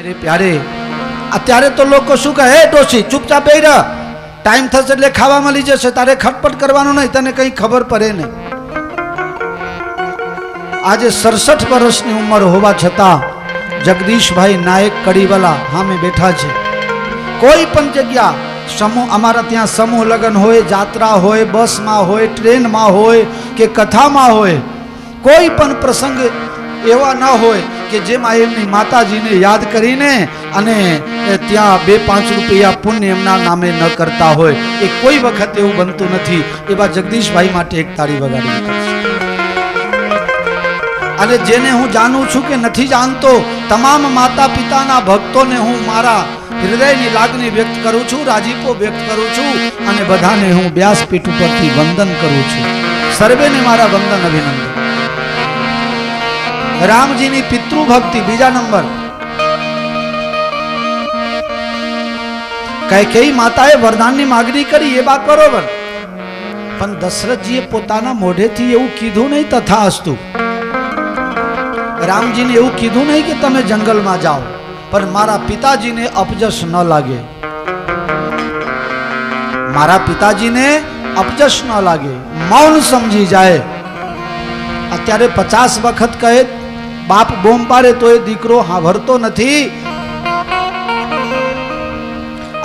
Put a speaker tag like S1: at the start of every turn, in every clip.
S1: मेरे प्यारे अत्यारे तो लोग शू कहे डोशी चुपचाप बेही रह टाइम थशे એટલે ખાવા મળી જશે તારે ખટપટ કરવાનું નહીં તને કઈ ખબર પડે નહીં આજે 67 વર્ષની ઉંમર હોવા છતાં જગદીશભાઈ નાયક કડીવાલા સામે બેઠા છે કોઈ પણ જગ્યા સમૂહ અમારા ત્યાં સમૂહ લગ્ન હોય જાત્રા હોય બસમાં હોય ટ્રેનમાં હોય કે કથામાં હોય કોઈ પણ પ્રસંગ એવા ન હોય કે જેમાં એમની માતાજીને યાદ કરીને અને ત્યાં 2-5 રૂપિયા પુણ્ય એમના નામે ન કરતા હોય એ કોઈ વખત એવું બનતું નથી એવા જગદીશભાઈ માટે એક તાળી વગાડી અને જેને હું જાણું છું કે નથી જાણતો તમામ માતા પિતાના ભક્તોને હું મારા હૃદયની લાગણી વ્યક્ત કરું છું રાજીપો વ્યક્ત કરું છું અને બધાને હું વ્યાસપીઠ ઉપરથી વંદન કરું છું સર્વેને મારા વંદન અભિનંદન રામજીની પિતૃભક્તિ બીજા નંબર કઈ માતાએ વરદાનની માગણી કરી એ વાત બરોબર પણ દશરથજીએ પોતાના મોઢેથી એવું કીધું નહીં તથાસ્તુ રામજીને એવું કીધું નહીં કે તમે જંગલમાં જાઓ પણ મારા પિતાજીને અપજશ ન લાગે મારા પિતાજીને અપજશ ન લાગે મૌન સમજી જાય અત્યારે 50 વખત કહે બાપ બોમ પાડે તો એ દીકરો સાંભળતો નથી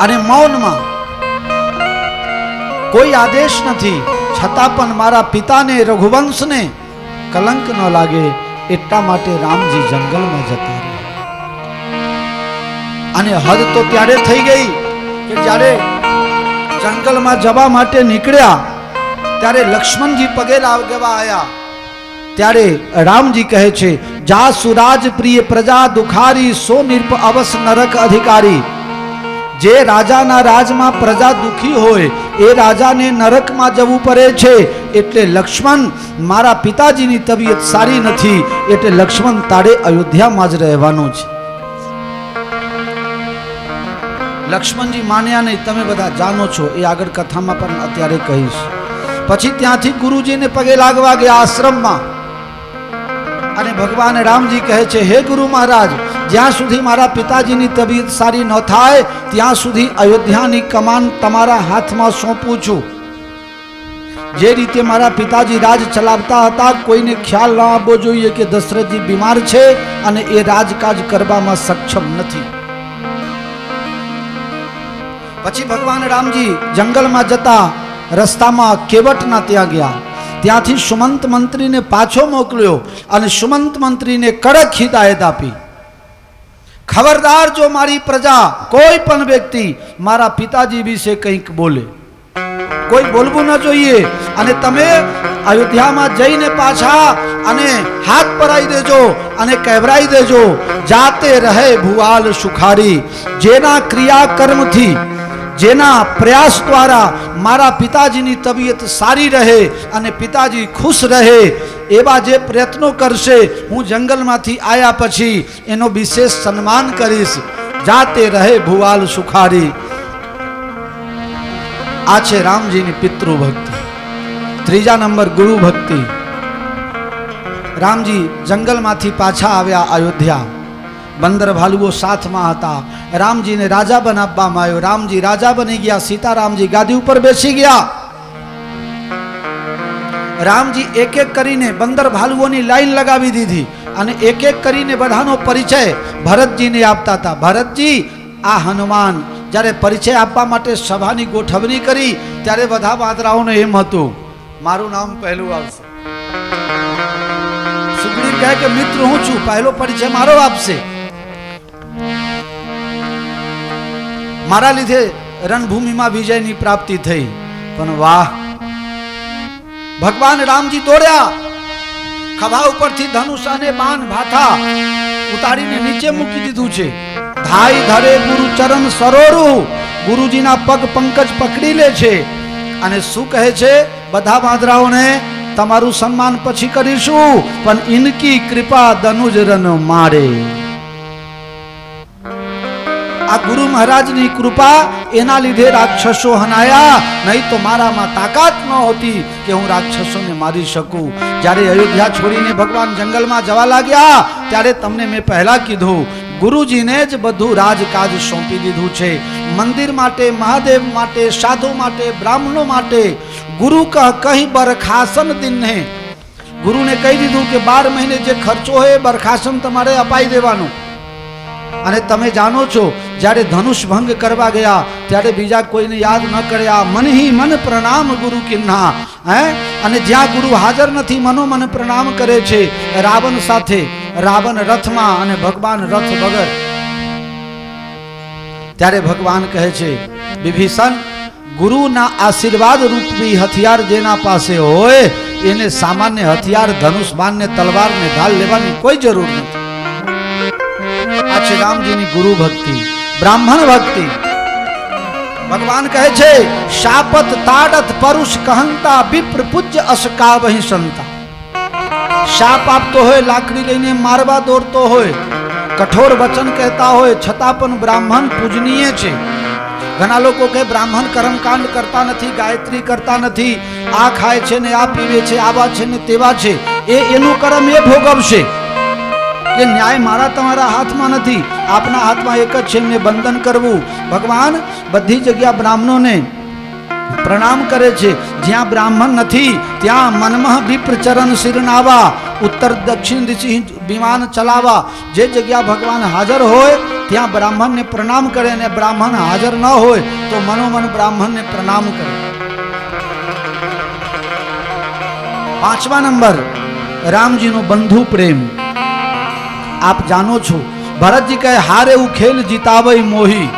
S1: અને મૌનમાં કોઈ આદેશ નથી છતાં પણ મારા પિતાને રઘુવંશને કલંક ન લાગે એટલા માટે રામજી જંગલમાં જતા રહ્યા અને હદ તો ત્યારે થઈ ગઈ કે જ્યારે જંગલમાં જવા માટે નીકળ્યા ત્યારે લક્ષ્મણજી પગે લાગવા આવ્યા ત્યારે રામજી કહે છે જા સુરાજ પ્રિય પ્રજા દુખારી સો નિર્પ અવસ નરક અધિકારી જે રાજાના રાજમાં પ્રજા દુખી હોય એ રાજાને નરકમાં જવું પડે છે એટલે લક્ષ્મણ મારા પિતાજીની તબિયત સારી નથી એટલે લક્ષ્મણ તારે અયોધ્યામાં જ રહેવાનું છે લક્ષ્મણજી માન્યા નહીં તમે બધા જાણો છો એ આગળ કથામાં પણ અત્યારે કહીશ પછી ત્યાંથી ગુરુજીને પગે લાગવા ગયા આશ્રમમાં અને ભગવાન રામજી કહે છે હે ગુરુ મહારાજ જ્યાં સુધી મારા પિતાજીની તબિયત સારી ન થાય ત્યાં સુધી અયોધ્યાની કમાન તમારા હાથમાં સોંપું છું જે રીતે મારા પિતાજી રાજ ચલાવતા હતા કોઈને ખ્યાલ ન આવવો જોઈએ કે દશરથજી બીમાર છે અને એ રાજકાજ કરવામાં સક્ષમ નથી પછી ભગવાન રામજી જંગલમાં જતા રસ્તામાં કેવટના ત્યાં ગયા ત્યાંથી સુમંત મંત્રીને પાછો મોકલ્યો અને સુમંત મંત્રીને કડક હિદાયત આપી ખબરદાર જો મારી પ્રજા કોઈ પણ વ્યક્તિ મારા પિતાજી વિશે કંઈક બોલે કોઈ બોલવું ન જોઈએ અને તમે અયોધ્યામાં જઈને પાછા અને હાથ પરાઈ દેજો અને કહેવરાઈ દેજો જાતે રહે ભુવાલ સુખારી જેના ક્રિયા કર્મથી જેના પ્રયાસ દ્વારા મારા પિતાજીની તબિયત સારી રહે અને પિતાજી ખુશ રહે એવા જે પ્રયત્નો કરશે હું જંગલમાંથી આવ્યા પછી એનો વિશેષ સન્માન કરીશ જાતે રહે ભુવાલ સુખારી આ છે રામજીની પિતૃભક્તિ ત્રીજા નંબર ગુરુ ભક્તિ રામજી જંગલમાંથી પાછા આવ્યા અયોધ્યા બંદર ભાલુઓ સાથમાં હતા રામજીને રાજા બનાવવામાં આવ્યો રામજી રાજા બની ગયા સીતારામજી ગાદી ઉપર બેસી ગયા રામજી એક એક કરીને બંદર ભાલુઓની લાઈન લગાવી દીધી અને એક એક કરીને બધાનો પરિચય ભરતજીને આપતા હતા ભરતજી આ હનુમાન જ્યારે પરિચય આપવા માટે સભાની ગોઠવણી કરી ત્યારે બધા વાંદરાઓને એમ હતું મારું નામ પહેલું આવશે સુગ્રીવ કહે કે મિત્ર હું છું પહેલો પરિચય મારો આપશે મારા લીધે રણભૂમિમાં વિજયની પ્રાપ્તિ થઈ પણ વાહ ભગવાન રામજી દોડ્યા ખભા ઉપરથી ધનુષ અને બાણ ભાથા ઉતારીને નીચે મૂકી દીધું છે ધાઈ ધરે ગુરુ ચરણ સરોરું ગુરુજીના પગ પંકજ પકડી લે છે અને શું કહે છે બધા વાંદરાઓને તમારું સન્માન પછી કરીશું પણ ઇનકી કૃપા દનુજ રન મારે આ ગુરુ મહારાજની કૃપા એના લીધે રાક્ષસો હનાયા નહીં તો મારામાં તાકાત ન હોતી કે હું રાક્ષસોને મારી શકું જ્યારે અયોધ્યા છોડીને ભગવાન જંગલમાં જવા લાગ્યા ત્યારે તમને મેં પહેલા કીધું ગુરુજીને જ બધું રાજકાજ સોંપી દીધું છે. મંદિર માટે, મહાદેવ માટે, સાધુ માટે, બ્રાહ્મણો માટે ગુરુ કહી બરખાસન દિને, ગુરુને કહી દીધું કે 12 મહિને જે ખર્ચો હોય એ બરખાસન તમારે અપાઈ દેવાનો. અને તમે જાણો છો જ્યારે ધનુષ ભંગ કરવા ગયા ત્યારે બીજા કોઈને યાદ ન કર્યા. મન હી મન પ્રણામ ગુરુ કિન્ના. અને જ્યાં ગુરુ હાજર નથી મનોમન પ્રણામ કરે છે. રાવણ સાથે, રાવણ રથમાં અને ભગવાન રથ વગર. ત્યારે ભગવાન કહે છે વિભીષણ, ગુરુના આશીર્વાદ રૂપી હથિયાર જેના પાસે હોય એને સામાન્ય હથિયાર ધનુષ બાણ ને તલવાર ને ઢાલ લેવાની કોઈ જરૂર નથી. આ છે રામજીની ગુરુ ભક્તિ, બ્રાહ્મણ ભક્તિ. ભગવાન કહે છે શાપત તાડત પરુષ કહંતા વિપ્ર પૂજ્ય અસકા વહી સંતા. શાપ આપતો હોય, લાકડી લઈને મારવા દોડતો હોય, કઠોર વચન કહેતા હોય, છતાં પણ બ્રાહ્મણ પૂજનીય છે. ઘણા લોકો કહે બ્રાહ્મણ કર્મકાંડ કરતા નથી, ગાયત્રી કરતા નથી, આ ખાય છે ને આ પીવે છે, આવા છે ને તેવા છે. એનું કર્મ એ ભોગવશે. એ ન્યાય મારા તમારા હાથમાં નથી, આપના હાથમાં એક જ છે, એમને બંધન કરવું. ભગવાન બધી જગ્યા બ્રાહ્મણોને પ્રણામ કરે છે. જ્યાં બ્રાહ્મણ નથી ત્યાં મનમહ વિપ્ર ચરણ શિરનાવા, ઉત્તર દક્ષિણ દિશી વિમાન ચલાવા. જે જગ્યા ભગવાન હાજર હોય ત્યાં બ્રાહ્મણને પ્રણામ કરે, અને બ્રાહ્મણ હાજર ન હોય તો મનોમન બ્રાહ્મણને પ્રણામ કરે. 5મા નંબર, રામજીનો બંધુ પ્રેમ. આપ જાણો છો ભરતજી કહે હારે એવું ખેલ જીતાવઈ મોહી.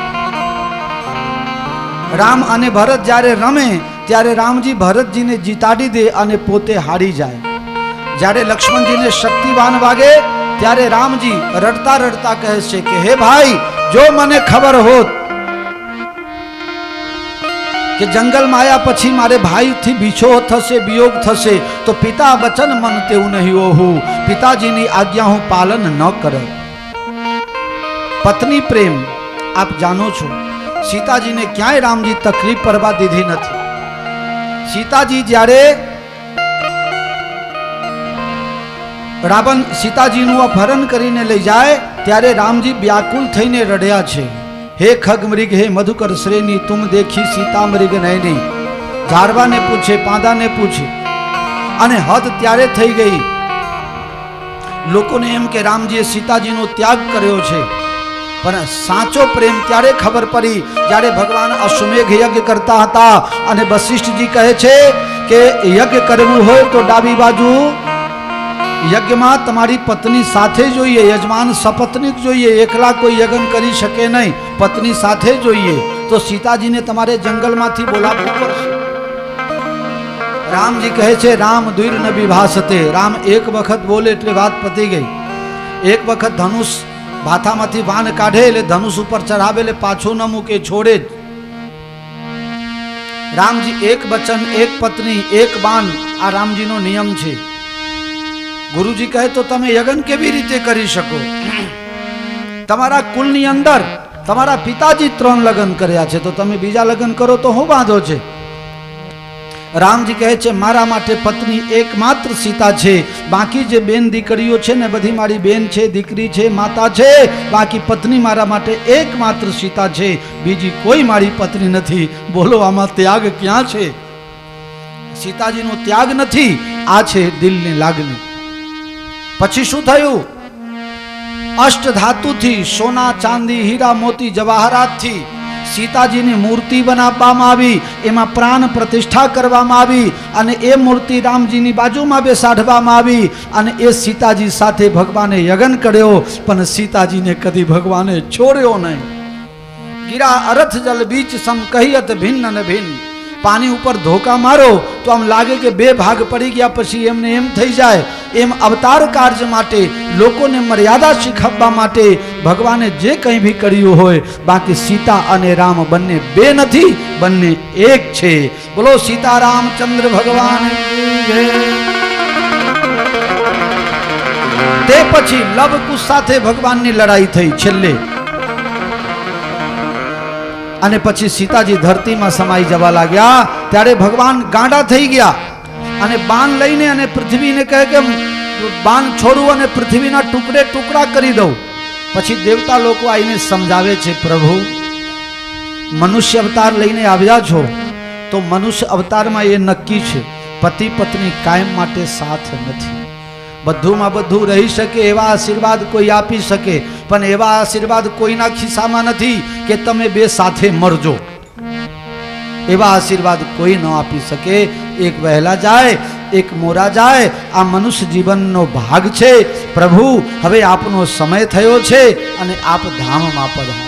S1: રામ અને ભરત જ્યારે રમે ત્યારે રામજી ભરતજીને જીતાડી દે અને પોતે હારી જાય. જ્યારે લક્ષ્મણજીને શક્તિવાન વાગે ત્યારે રામજી રડતા રડતા કહે છે કે હે ભાઈ, જો મને ખબર હોત કે જંગલમાં આવ્યા પછી મારે ભાઈથી બીછો થશે, વિયોગ થશે, તો પિતા વચન મન તેવું નહીં ઓહું, પિતાજીની આજ્ઞા હું પાલન ન કરું. પત્ની પ્રેમ. આપ જાણો છો સીતાજીને ક્યાંય રામજી તકલીફ પડવા દીધી નથી. સીતાજી જ્યારે રાવણ સીતાજીનું અપહરણ કરીને લઈ જાય ત્યારે રામજી વ્યાકુલ થઈને રડ્યા છે. હે ખગ મૃગ હે મધુકર શ્રેણી, તુમ દેખી સીતા મૃગ નયની. ઝાડવાને પૂછે, પાંદાને પૂછે. અને હદ ત્યારે થઈ ગઈ. લોકોને એમ કે રામજીએ સીતાજીનો ત્યાગ કર્યો છે, પણ સાચો પ્રેમ ત્યારે ખબર પડી જ્યારે ભગવાન અશ્વમેઘ યજ્ઞ કરતા હતા અને વશિષ્ઠજી કહે છે કે યજ્ઞ કરવું હોય તો ડાબી બાજુ યજ્ઞમાં તમારી પત્ની સાથે જોઈએ, યજમાન સપત્નીક જોઈએ, એકલા કોઈ યજ્ઞ કરી શકે નહીં, પત્ની સાથે જોઈએ. તો સીતાજીને તમારે જંગલમાંથી બોલાવવું પડશે. રામજી કહે છે રામ દુઈર ન વિભાસતે. રામ એક વખત બોલે એટલે વાત પતી ગઈ. એક વખત ધનુષ ભાથામાંથી બાણ કાઢે એટલે ધનુષ ઉપર ચઢાવે એટલે પાછું ન મૂકે, છોડે જ. રામજી એક વચન, એક પત્ની, એક બાણ, આ રામજીનો નિયમ છે. ગુરુજી કહે તો તમે યજ્ઞ કેવી રીતે કરી શકો? તમારા કુલની અંદર તમારા પિતાજી 3 લગ્ન કર્યા છે, તો તમે બીજા લગ્ન કરો તો શું વાંધો છે? રામજી કહે છે મારા માટે પત્ની એકમાત્ર સીતા છે, બાકી જે બેન દીકરીઓ છે ને બધી મારી બેન છે, દીકરી છે, માતા છે, બાકી પત્ની મારા માટે એકમાત્ર સીતા છે, બીજી કોઈ મારી પત્ની નથી. બોલો આમાં ત્યાગ ક્યાં છે? સીતાજીનો ત્યાગ નથી, આ છે દિલની લાગણી. પછી શું થયું? અષ્ટ ધાતુથી, સોના ચાંદી હીરા મોતી જવાહરાતથી સીતાજીની મૂર્તિ બનાવવામાં આવી, એમાં પ્રાણ પ્રતિષ્ઠા કરવામાં આવી અને એ મૂર્તિ રામજીની બાજુમાં બેસાડવામાં આવી અને એ સીતાજી સાથે ભગવાને યજ્ઞ કર્યો, પણ સીતાજીને કદી ભગવાને છોડ્યો નહીં. ગીરા અરથ જલ બીચ સમ કહિયત ભિન્ન ન ભિન્ન. પાણી ઉપર ધોકા મારો તો આમ લાગે કે 2 ભાગ પડી ગયા, પછી એમને એમ થઈ જાય. એમ અવતાર કાર્ય માટે, લોકોને મર્યાદા શીખવવા માટે ભગવાને જે કંઈ ભી કર્યું હોય, બાકી સીતા અને રામ બંને 2 નથી, બંને એક છે. બોલો સીતારામચંદ્ર ભગવાન. તે પછી લવકુશ સાથે ભગવાનની લડાઈ થઈ છેલ્લે, અને પછી સીતાજી ધરતીમાં સમાઈ જવા લાગ્યા. ત્યારે ભગવાન ગાંડા થઈ ગયા અને બાણ લઈને અને પૃથ્વીને કહે કે બાણ છોડું અને પૃથ્વીના ટુકડે ટુકડા કરી દઉં. પછી દેવતા લોકો આવીને સમજાવે છે, પ્રભુ મનુષ્ય અવતાર લઈને આવ્યા છો તો મનુષ્ય અવતારમાં એ નક્કી છે પતિ પત્ની કાયમ માટે સાથ નથી. બધુંમાં બધું રહી શકે એવા આશીર્વાદ કોઈ આપી શકે, પણ એવા આશીર્વાદ કોઈના ખિસ્સામાં નથી કે તમે બે સાથે મરજો. એવા આશીર્વાદ કોઈ ન આપી શકે. એક વહેલા જાય, એક મોરા જાય. આ મનુષ્ય જીવનનો ભાગ છે. પ્રભુ હવે આપનો સમય થયો છે અને આપ ધામમાં પધારો.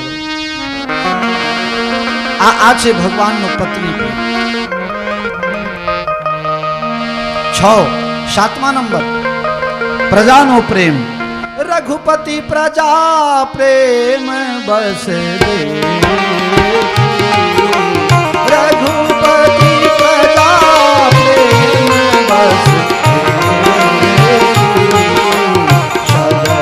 S1: આ છે ભગવાનનો પત્ની પ્રેમ. 7મા નંબર પ્રજાનો પ્રેમ. રઘુપતિ પ્રજા પ્રેમ બસ રે. રઘુપતિ પ્રજા પ્રેમ બસ રે. સદય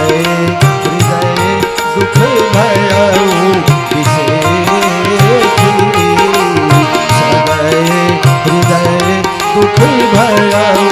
S1: હૃદય દુઃખ ભયઉ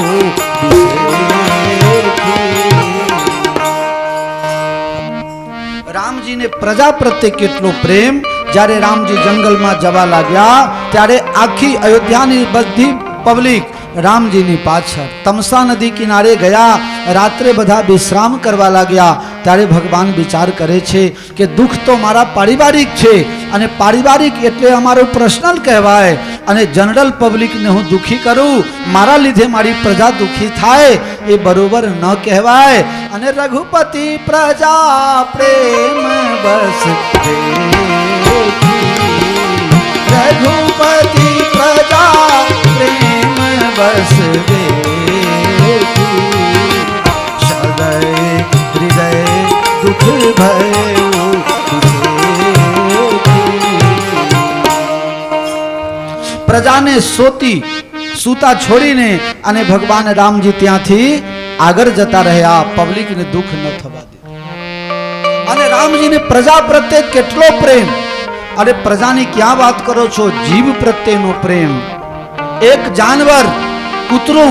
S1: રામજીને પ્રજા પ્રત્યે કેટલો પ્રેમ. જ્યારે રામજી જંગલમાં જવા લાગ્યા ત્યારે આખી અયોધ્યાની બધી પબ્લિક રામજીની પાછળ તમસા નદી કિનારે ગયા. રાત્રે બધા વિશ્રામ કરવા લાગ્યા. ત્યારે ભગવાન વિચાર કરે છે કે દુઃખ તો મારા પારિવારિક છે, અને પારિવારિક એટલે અમારું પર્સનલ કહેવાય, અને જનરલ પબ્લિકને હું દુઃખી કરું, મારા લીધે મારી પ્રજા દુઃખી થાય, એ બરોબર ન કહેવાય. અને રઘુપતિ પ્રજા પ્રેમ બસ રઘુપતિ પ્રજા પ્રેમ બસ સદય હૃદય દુઃખ ભયો. પ્રજાને સૂતા છોડીને અને ભગવાન રામજી ત્યાંથી આગળ જતા રહ્યા. પબ્લિકને દુઃખ ન થવા દે. અને રામજીને પ્રજા પ્રત્યે કેટલો પ્રેમ. અરે પ્રજાની ક્યાં વાત કરો છો, જીવ પ્રત્યેનો પ્રેમ. एक जानवर कुतरू,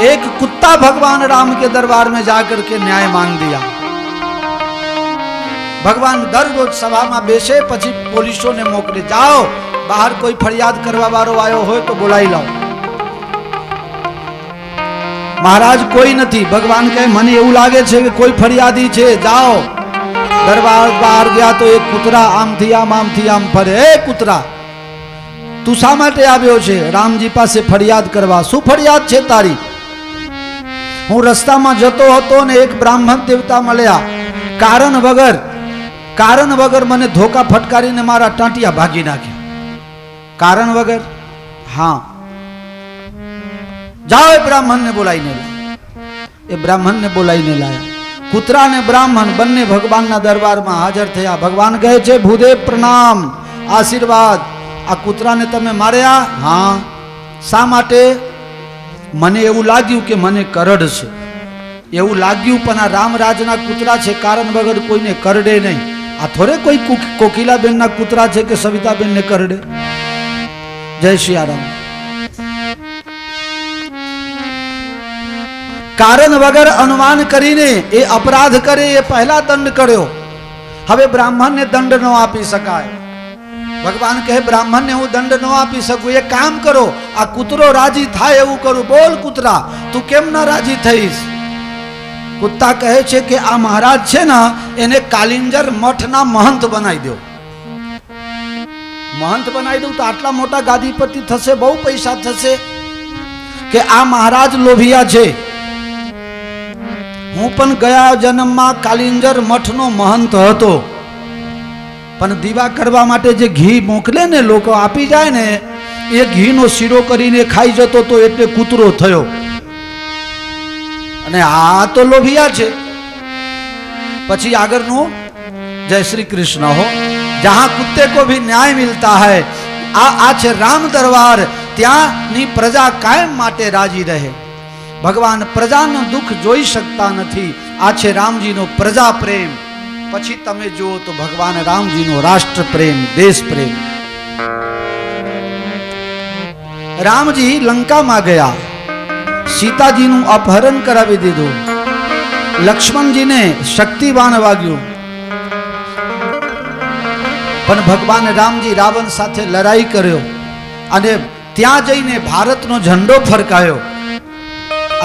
S1: एक कुत्ता भगवान राम के दरबार में जाकर के न्याय मांग दिया. भगवान दर रोज सभा में बेसे पछी पोलीसों ने मोकले, जाओ बाहर कोई फरियाद करवा वारो आयो हो तो बोलाई लाओ. महाराज कोई नहीं. भगवान कहे मने एवं लागे छे कि कोई फरियादी छे, जाओ. दरबार बहार गया तो एक कुतरा आम थी आम फरे. ए कुतरा તું શા માટે આવ્યો છે? રામજી પાસે ફરિયાદ કરવા. શું ફરિયાદ છે તારી? હું રસ્તામાં જતો હતો ને એક બ્રાહ્મણ દેવતા મળ્યા. કારણ વગર મને ધોકા ફટકારીને મારા ટાંટિયા ભાગી નાખ્યા. કારણ વગર? હા. જાઓ એ બ્રાહ્મણને બોલાવીને લાયા. એ બ્રાહ્મણને બોલાવીને લાયા. કૂતરા ને બ્રાહ્મણ બંને ભગવાનના દરબારમાં હાજર થયા. ભગવાન કહે છે, ભૂદેવ પ્રણામ, આશીર્વાદ. આ કૂતરાને તમે માર્યા? હા. શા માટે? મને એવું લાગ્યું કે મને કરડ છે. એવું લાગ્યું, પણ આ રામરાજના કૂતરા છે, કારણ વગર કોઈને કરડે નહીં. આ થોડે કોઈ કોકિલાબેનના કૂતરા છે કે સવિતાબેનને કરડે. જય સિયારામ. કારણ વગર અનુમાન કરીને એ અપરાધ કરે, એ પહેલા દંડ કર્યો. હવે બ્રાહ્મણને દંડ ન આપી શકાય. ભગવાન કહે, બ્રાહ્મણને હું દંડ ન આપી શકું. એક કામ કરો, આ કૂતરો રાજી થાય એવું કરું. બોલ કૂતરા, તું કેમ ના રાજી થઈશ? કૂતરા કહે છે કે આ મહારાજ છે ને, એને કાલિંજર મઠના મહંત બનાવી દો. મહંત બનાવી દઉં તો આટલા મોટા ગાદીપતિ થશે, બહુ પૈસા થશે. કે આ મહારાજ લોભિયા છે. હું પણ ગયા જન્મમાં કાલિંજર મઠનો મહંત હતો, પણ દીવા કરવા માટે જે ઘી મોકલે ને લોકો આપી જાય ને, એ ઘીનો શીરો કરીને ખાઈ જતો તો એટલે કૂતરો થયો. અને આ તો લોભિયા છે. પછી આગળનું જય શ્રી કૃષ્ણ હો. જહાં કુત્તે કો ભી ન્યાય મિલતા હૈ. આ છે રામ દરબાર. ત્યાંની પ્રજા કાયમ માટે રાજી રહે. ભગવાન પ્રજાનું દુઃખ જોઈ શકતા નથી. આ છે રામજીનો પ્રજા પ્રેમ. પછી તમે જુઓ તો ભગવાન રામજીનો રાષ્ટ્ર પ્રેમ, દેશ પ્રેમ. રામજી લંકામાં ગયા, સીતાજીનું અપહરણ કરાવી દીધું. લક્ષ્મણજીને શક્તિબાણ વાગ્યું, પણ ભગવાન રામજી રાવણ સાથે લડાઈ કર્યો અને ત્યાં જઈને ભારતનો ઝંડો ફરકાયો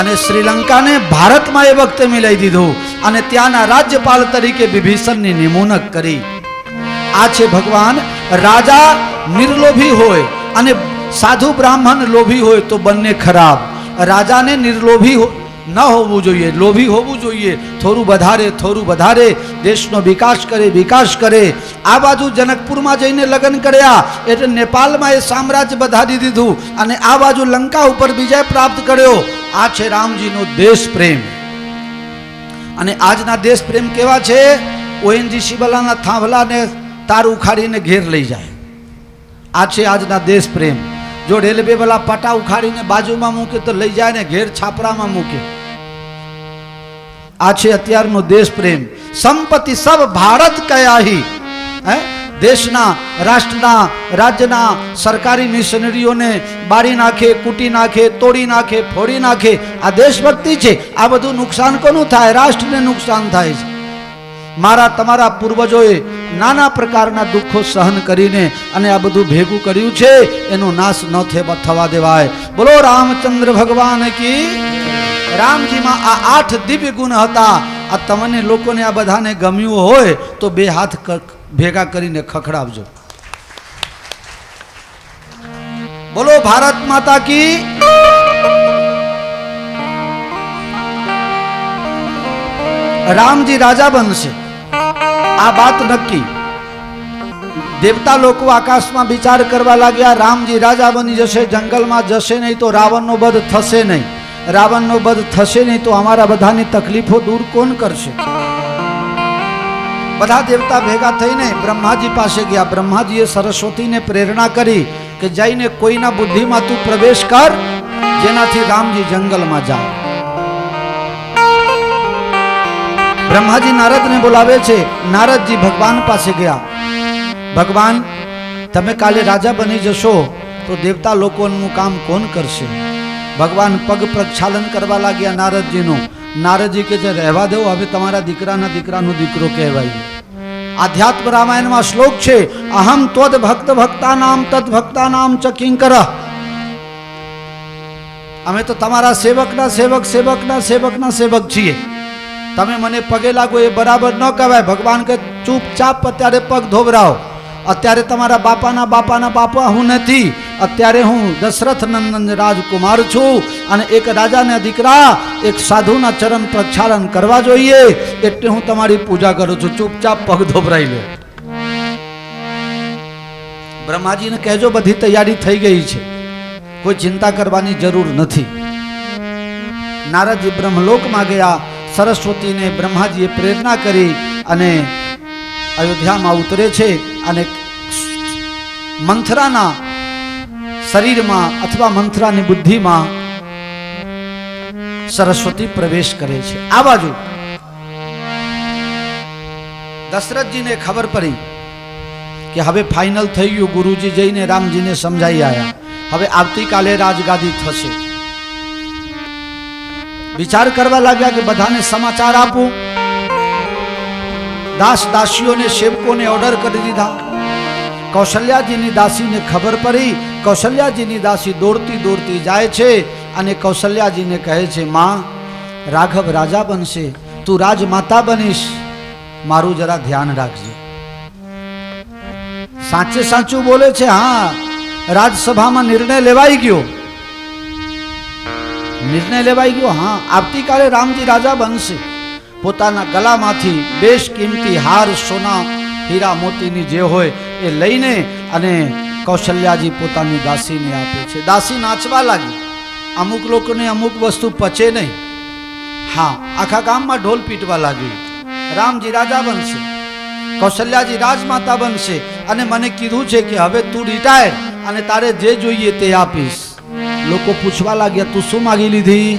S1: અને શ્રીલંકાને ભારતમાં એ વખતે મિલાવી દીધું અને ત્યાંના રાજ્યપાલ તરીકે વિભીષણની નિમણૂક કરી. આ છે ભગવાન. રાજા નિર્લોભી હોય અને સાધુ બ્રાહ્મણ લોભી હોય તો બંને ખરાબ. રાજાને નિર્લોભી ન હોવું જોઈએ, લોભી હોવું જોઈએ. થોડું વધારે દેશનો વિકાસ કરે. આ બાજુ જનકપુરમાં જઈને લગ્ન કર્યા એટલે નેપાળમાં એ સામ્રાજ્ય વધારી દીધું અને આ બાજુ લંકા ઉપર વિજય પ્રાપ્ત કર્યો. આ છે રામજીનો દેશ પ્રેમ. અને આજના દેશ પ્રેમ કેવા છે? ઓએનજીસી વાળાના થાંભલાને તાર ઉખાડીને ઘેર લઈ જાય. આ છે આજના દેશ પ્રેમ. જો રેલવે વાળા પટા ઉખાડીને બાજુમાં મૂકે તો લઈ જાય ને ઘેર છાપરામાં મૂકે. આ છે અત્યારનો દેશ પ્રેમ. સંપત્તિ સબ ભારત કયાહી. દેશના, રાષ્ટ્રના, રાજ્યના સરકારી મિશનરીઓને બાળી નાખે, કૂટી નાખે, તોડી નાખે, ફોડી નાખે. આ દેશભક્તિ છે. આ બધું નુકસાન કોનું થાય? રાષ્ટ્રને નુકસાન થાય છે. મારા તમારા પૂર્વજોએ નાના પ્રકારના દુઃખો સહન કરીને અને આ બધું ભેગું કર્યું છે. એનો નાશ ન થવા દેવાય. બોલો રામચંદ્ર ભગવાન કી. રામજીમાં આ 8 દિવ્ય ગુણ હતા. આ તમને લોકોને આ બધાને ગમ્યું હોય તો 2 હાથ ભેગા કરીને ખખડાવજો. બોલો ભારત માતા કી. રામજી રાજા બનશે આ વાત નક્કી. દેવતા લોકો આકાશમાં વિચાર કરવા લાગ્યા, રામજી રાજા બની જશે, જંગલમાં જશે નહીં તો રાવણનો વધ થશે નહીં. રાવણનો વધ થશે નહીં તો અમારા બધાની તકલીફો દૂર કોણ કરશે? બધા દેવતા ભેગા થઈને બ્રહ્માજી પાસે ગયા. બ્રહ્માજીએ સરસ્વતીને પ્રેરણા કરી કે જઈને કોઈના બુદ્ધિમાં તું પ્રવેશ કર જેનાથી રામજી જંગલમાં જાય. બ્રહ્માજી નારદને બોલાવે છે. નારદજી ભગવાન પાસે ગયા. ભગવાન, તમે કાલે રાજા બની જશો તો દેવતા લોકોનું કામ કોણ કરશે? ભગવાન પગ પ્રક્ષાલન કરવા લાગ્યા નારદજીનું. નારદજી કે છે રહેવા દો, હવે તમારા દીકરાના દીકરાનો દીકરો કહેવાય. આધ્યાત્મ રામાયણમાં શ્લોક છે, અહમ ત્વદ ભક્ત ભક્તાનામ તદ ભક્તાનામ ચ કિંકર. અમે તો તમારા સેવકના સેવક છીએ. તમે મને પગે લાગો એ બરાબર ન કહેવાય. ભગવાન કે ચૂપચાપ અત્યારે પગ ધોવરાવો. અત્યારે તમારા બાપાના બાપા હું નથી. અત્યારે હું દશરથ નંદન રાજકુમાર છું અને એક રાજાના દીકરા એક સાધુના ચરણ પ્રક્ષાલન કરવા જોઈએ એટલે હું તમારી પૂજા કરું છું. ચૂપચાપ પગ ધોવરાઈ લો. બ્રહ્માજીને કહેજો બધી તૈયારી થઈ ગઈ છે, કોઈ ચિંતા કરવાની જરૂર નથી. નારદજી બ્રહ્મલોકમાં ગયા. સરસ્વતીને બ્રહ્માજીએ પ્રેરણા કરી અને અયોધ્યામાં ઉતરે છે અને મંથરાના શરીરમાં અથવા મંથરાની બુદ્ધિમાં સરસ્વતી પ્રવેશ કરે છે. આ બાજુ દશરથજીને ખબર પડી કે હવે ફાઇનલ થઈ ગયું. ગુરુજી જઈને રામજીને સમજાઈ આવ્યા. હવે આવતીકાલે રાજગાદી થશે. વિચાર કરવા લાગ્યા કે બધાને સમાચાર આપું. દાસ દાસીઓને સેવકોને ઓર્ડર કરી દીધા. કૌશલ્યાજીની દાસીને ખબર પડી. કૌશલ્યાજીની દાસી દોડતી જાય છે અને કૌશલ્યાજીને કહે છે, માં, રાઘવ રાજા બનશે, તું રાજમાતા બનીશ, મારું જરા ધ્યાન રાખજે. સાચે સાચું બોલે છે. હા, રાજસભામાં નિર્ણય લેવાઈ ગયો. હા, આવતીકાલે રામજી રાજા બનશે. પોતાના ગળામાંથી બેશ કિંમતી હાર, સોના, હીરા, મોતીની જે હોય એ લઈને અને કૌશલ્યાજી પોતાની દાસીને આપે છે. દાસી નાચવા લાગી. અમુક લોકોને અમુક વસ્તુ પચે નહીં. હા, આખા ગામમાં ઢોલ પીટવા લાગી. રામજી રાજા બનશે, કૌશલ્યાજી રાજમાતા બનશે અને મને કીધું છે કે હવે તું રિટાયર અને તારે જે જોઈએ તે આપીશ. લોકો પૂછવા લાગ્યા, તું શું માગી લીધી?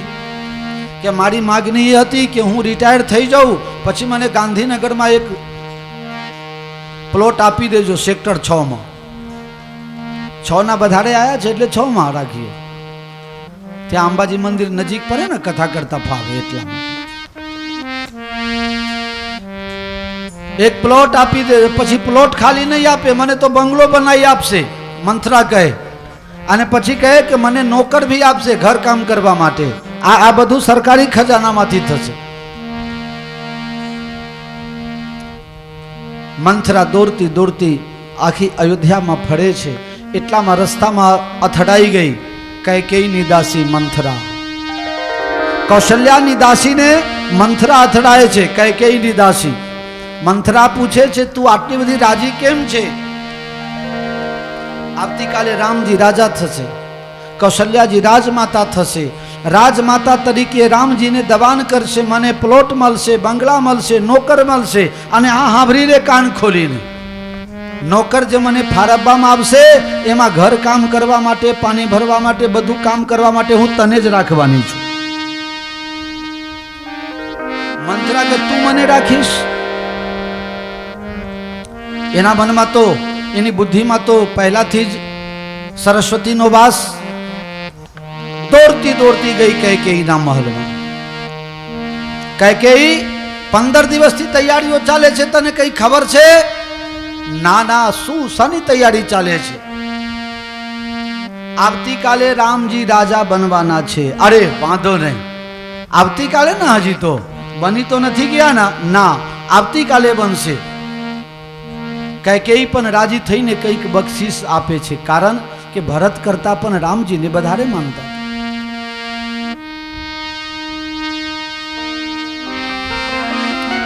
S1: કે મારી માગણી એ હતી કે હું રિટાયર થઈ જાઉં પછી મને ગાંધીનગરમાં એક પ્લોટ આપી દેજો સેક્ટર 6માં. 6 ના વધારે આવ્યા છે એટલે 6માં રાખીએ. ત્યાં અંબાજી મંદિર નજીક પડે ને, કથા કરતા ફાવે એટલા માટે. એક પ્લોટ આપી દે, પછી પ્લોટ ખાલી નહીં આપે, મને તો બંગલો બનાવી આપશે મંથરા કહે, અને પછી કહે કે મને નોકર ભી આપશે ઘર કામ કરવા માટે. આ બધું સરકારી ખજાનામાંથી થશે. મંથરા દોડતી દોડતી આખી અયોધ્યામાં ફરે છે. એટલામાં રસ્તામાં અથડાઈ ગઈ કૈકેયીની દાસી મંથરા. કૌશલ્યાની દાસીને મંથરા અથડાય છે, કૈકેયીની દાસી. મંથરા પૂછે છે તું આટલી બધી રાજી કેમ છે? આવતીકાલે રામજી રાજા થશે, કૌશલ્યાજી રાજમાતા થશે. રાજમાતા તરીકે રામજીને દબાણ કરશે, મને પ્લોટ મળશે, બંગલા મળશે, નોકર મળશે. અને આ સાંભળી લે કાન ખોલીને, નોકર જે મને ફાળવવામાં આવશે એમાં ઘર કામ કરવા માટે, પાણી ભરવા માટે, બધું કામ કરવા માટે હું તને જ રાખવાની છું. મંથરા કે તું મને રાખીશ? એના મનમાં તો, એની બુદ્ધિમાં તો પહેલાથી જ સરસ્વતીનો વાસ. દોડતી દોડતી ગઈ કૈકેયીના મહલમાં. કૈકેયી 15 દિવસથી તૈયારીઓ ચાલે છે, તને કઈ ખબર છે? ના ના, શું શાની તૈયારી ચાલે છે? આવતીકાલે રામજી રાજા બનવાના છે. અરે વાંધો નહીં, આવતીકાલે ના, હજી તો બની તો નથી ગયા ના, આવતીકાલે બનશે. કૈકેયી પણ રાજી થઈને કંઈક બક્ષિસ આપે છે, કારણ કે ભરત કરતા પણ રામજીને વધારે માનતા.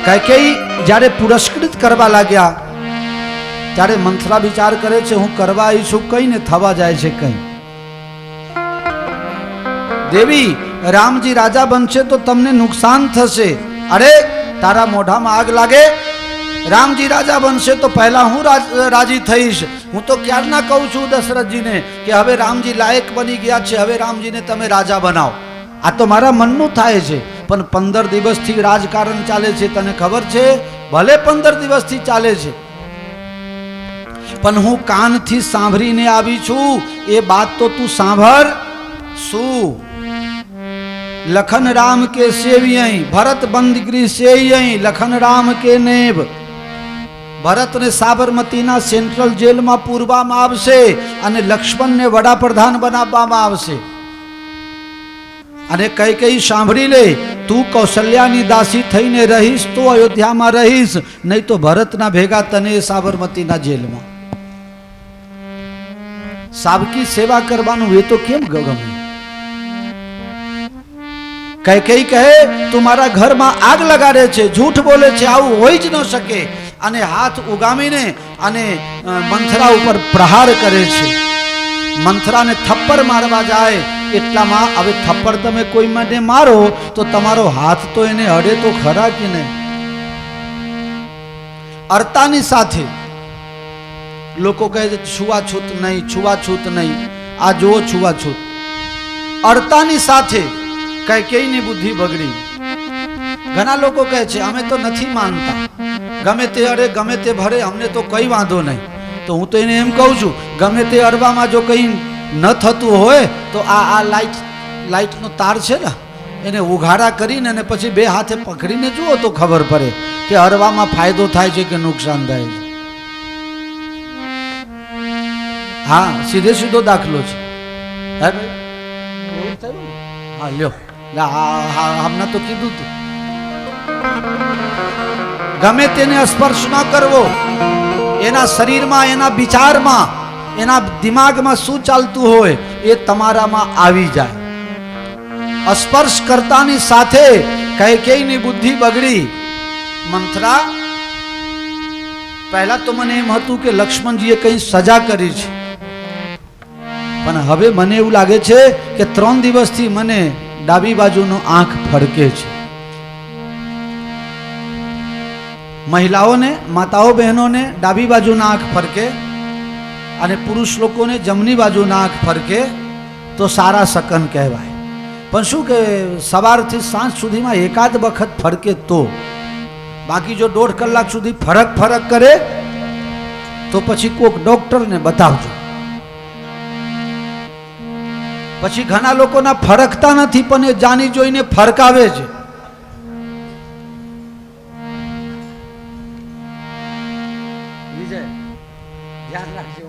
S1: કૈકેયી જ્યારે પુરસ્કૃત કરવા લાગ્યા ત્યારે મંથરા વિચાર કરે છે હું કરવા આવી છું કઈ ને થવા જાય છે કઈ. દેવી, રામજી રાજા બનશે તો તમને નુકસાન થશે. અરે તારા મોઢામાં આગ લાગે? રામજી રાજા બનશે તો પહેલા હું રાજી થઈશ. હું તો ક્યારના કહું છું દશરથજીને કે હવે રામજી લાયક બની ગયા છે, હવે રામજીને તમે રાજા બનાવો. આ તો મારા મનનું થાય છે, પણ 15 દિવસથી રાજકારણ ચાલે છે, તને ખબર છે? ભલે 15 દિવસથી ચાલે છે, પણ હું કાનથી સાંભળીને આવી છું. એ બાત તો તું સાંભળ. શું? લખન રામ કે સેવિયઈ, ભરત બંદગીરી સેયઈ, લખન રામ કે નેબ. ભરતને સાબરમતીના સેન્ટ્રલ જેલમાં પૂરવામાં આવશે અને લક્ષ્મણને વડાપ્રધાન બનાવવામાં આવશે. અને કૈકેયી સાંભળી લે, તું કૌશલ્યાની દાસી થઈને રહીશ તો અયોધ્યામાં રહીશ, નહીં તો ભરતના ભેગા તને સાબરમતીના જેલમાં. સાબકી સેવા કરવાનું એ તો કેમ ગમે? કૈકેયી કહે તું મારા ઘરમાં આગ લગાડે છે, જૂઠ બોલે છે, આવું હોઈ જ ન શકે. અને હાથ ઉગામીને અને મંથરા ઉપર પ્રહાર કરે છે. મંથરાને થપ્પડ મારવા જાય એટલામાં, હવે થપ્પડ તમે કોઈ માટે મારો તો તમારો હાથ તો એને અડે તો ખરા કે નહીં? અર્તાની સાથે લોકો કહે છે છૂવાછૂત નહીં, છૂવાછૂત નહીં. આ જુઓ છૂવાછૂત. અર્તાની સાથે કૈકેયીની બુદ્ધિ બગડી. ઘણા લોકો કહે છે અમે તો નથી માનતા, ગમે તે અરે ગમે તે ભરે, અમને તો કઈ વાંધો નહીં. તો હું તો એને એમ કહું છું, ગમે તે અરવામાં જો કંઈ ન થતું હોય તો આ લાઈટનો તાર છે ને, એને ઉઘાડા કરીને અને પછી 2 હાથે પકડીને જુઓ તો ખબર પડે કે અરવામાં ફાયદો થાય છે કે નુકસાન થાય છે. હા, સીધે સીધો દાખલો છે. હે ભાઈ, એવું થયું ને? હા લ્યો, હમણાં તો કીધું તું. ગમે તેને સ્પર્શ ન કરવો. એના શરીરમાં, એના વિચારમાં, એના દિમાગમાં શું ચાલતું હોય એ તમારામાં આવી જાય. સ્પર્શ કરતાની સાથે કૈકેયીની બુદ્ધિ બગડી. મંથરા, પહેલા તો મને એમ હતું કે લક્ષ્મણજીએ કંઈ સજા કરી છે, પણ હવે મને એવું લાગે છે કે 3 દિવસથી મને ડાબી બાજુનો આંખ ફરકે છે. મહિલાઓને, માતાઓ બહેનોને ડાબી બાજુના આંખ ફરકે અને પુરુષ લોકોને જમણી બાજુના આંખ ફરકે તો સારા શકન કહેવાય. પણ શું કે સવારથી સાંજ સુધીમાં એકાદ વખત ફરકે તો, બાકી જો 1.5 કલાક સુધી ફરક કરે તો પછી કોઈક ડોક્ટરને બતાવજો. પછી ઘણા લોકોના ફરકતા નથી પણ એ જાણી જોઈને ફરકાવે છે. ધ્યાન રાખજો.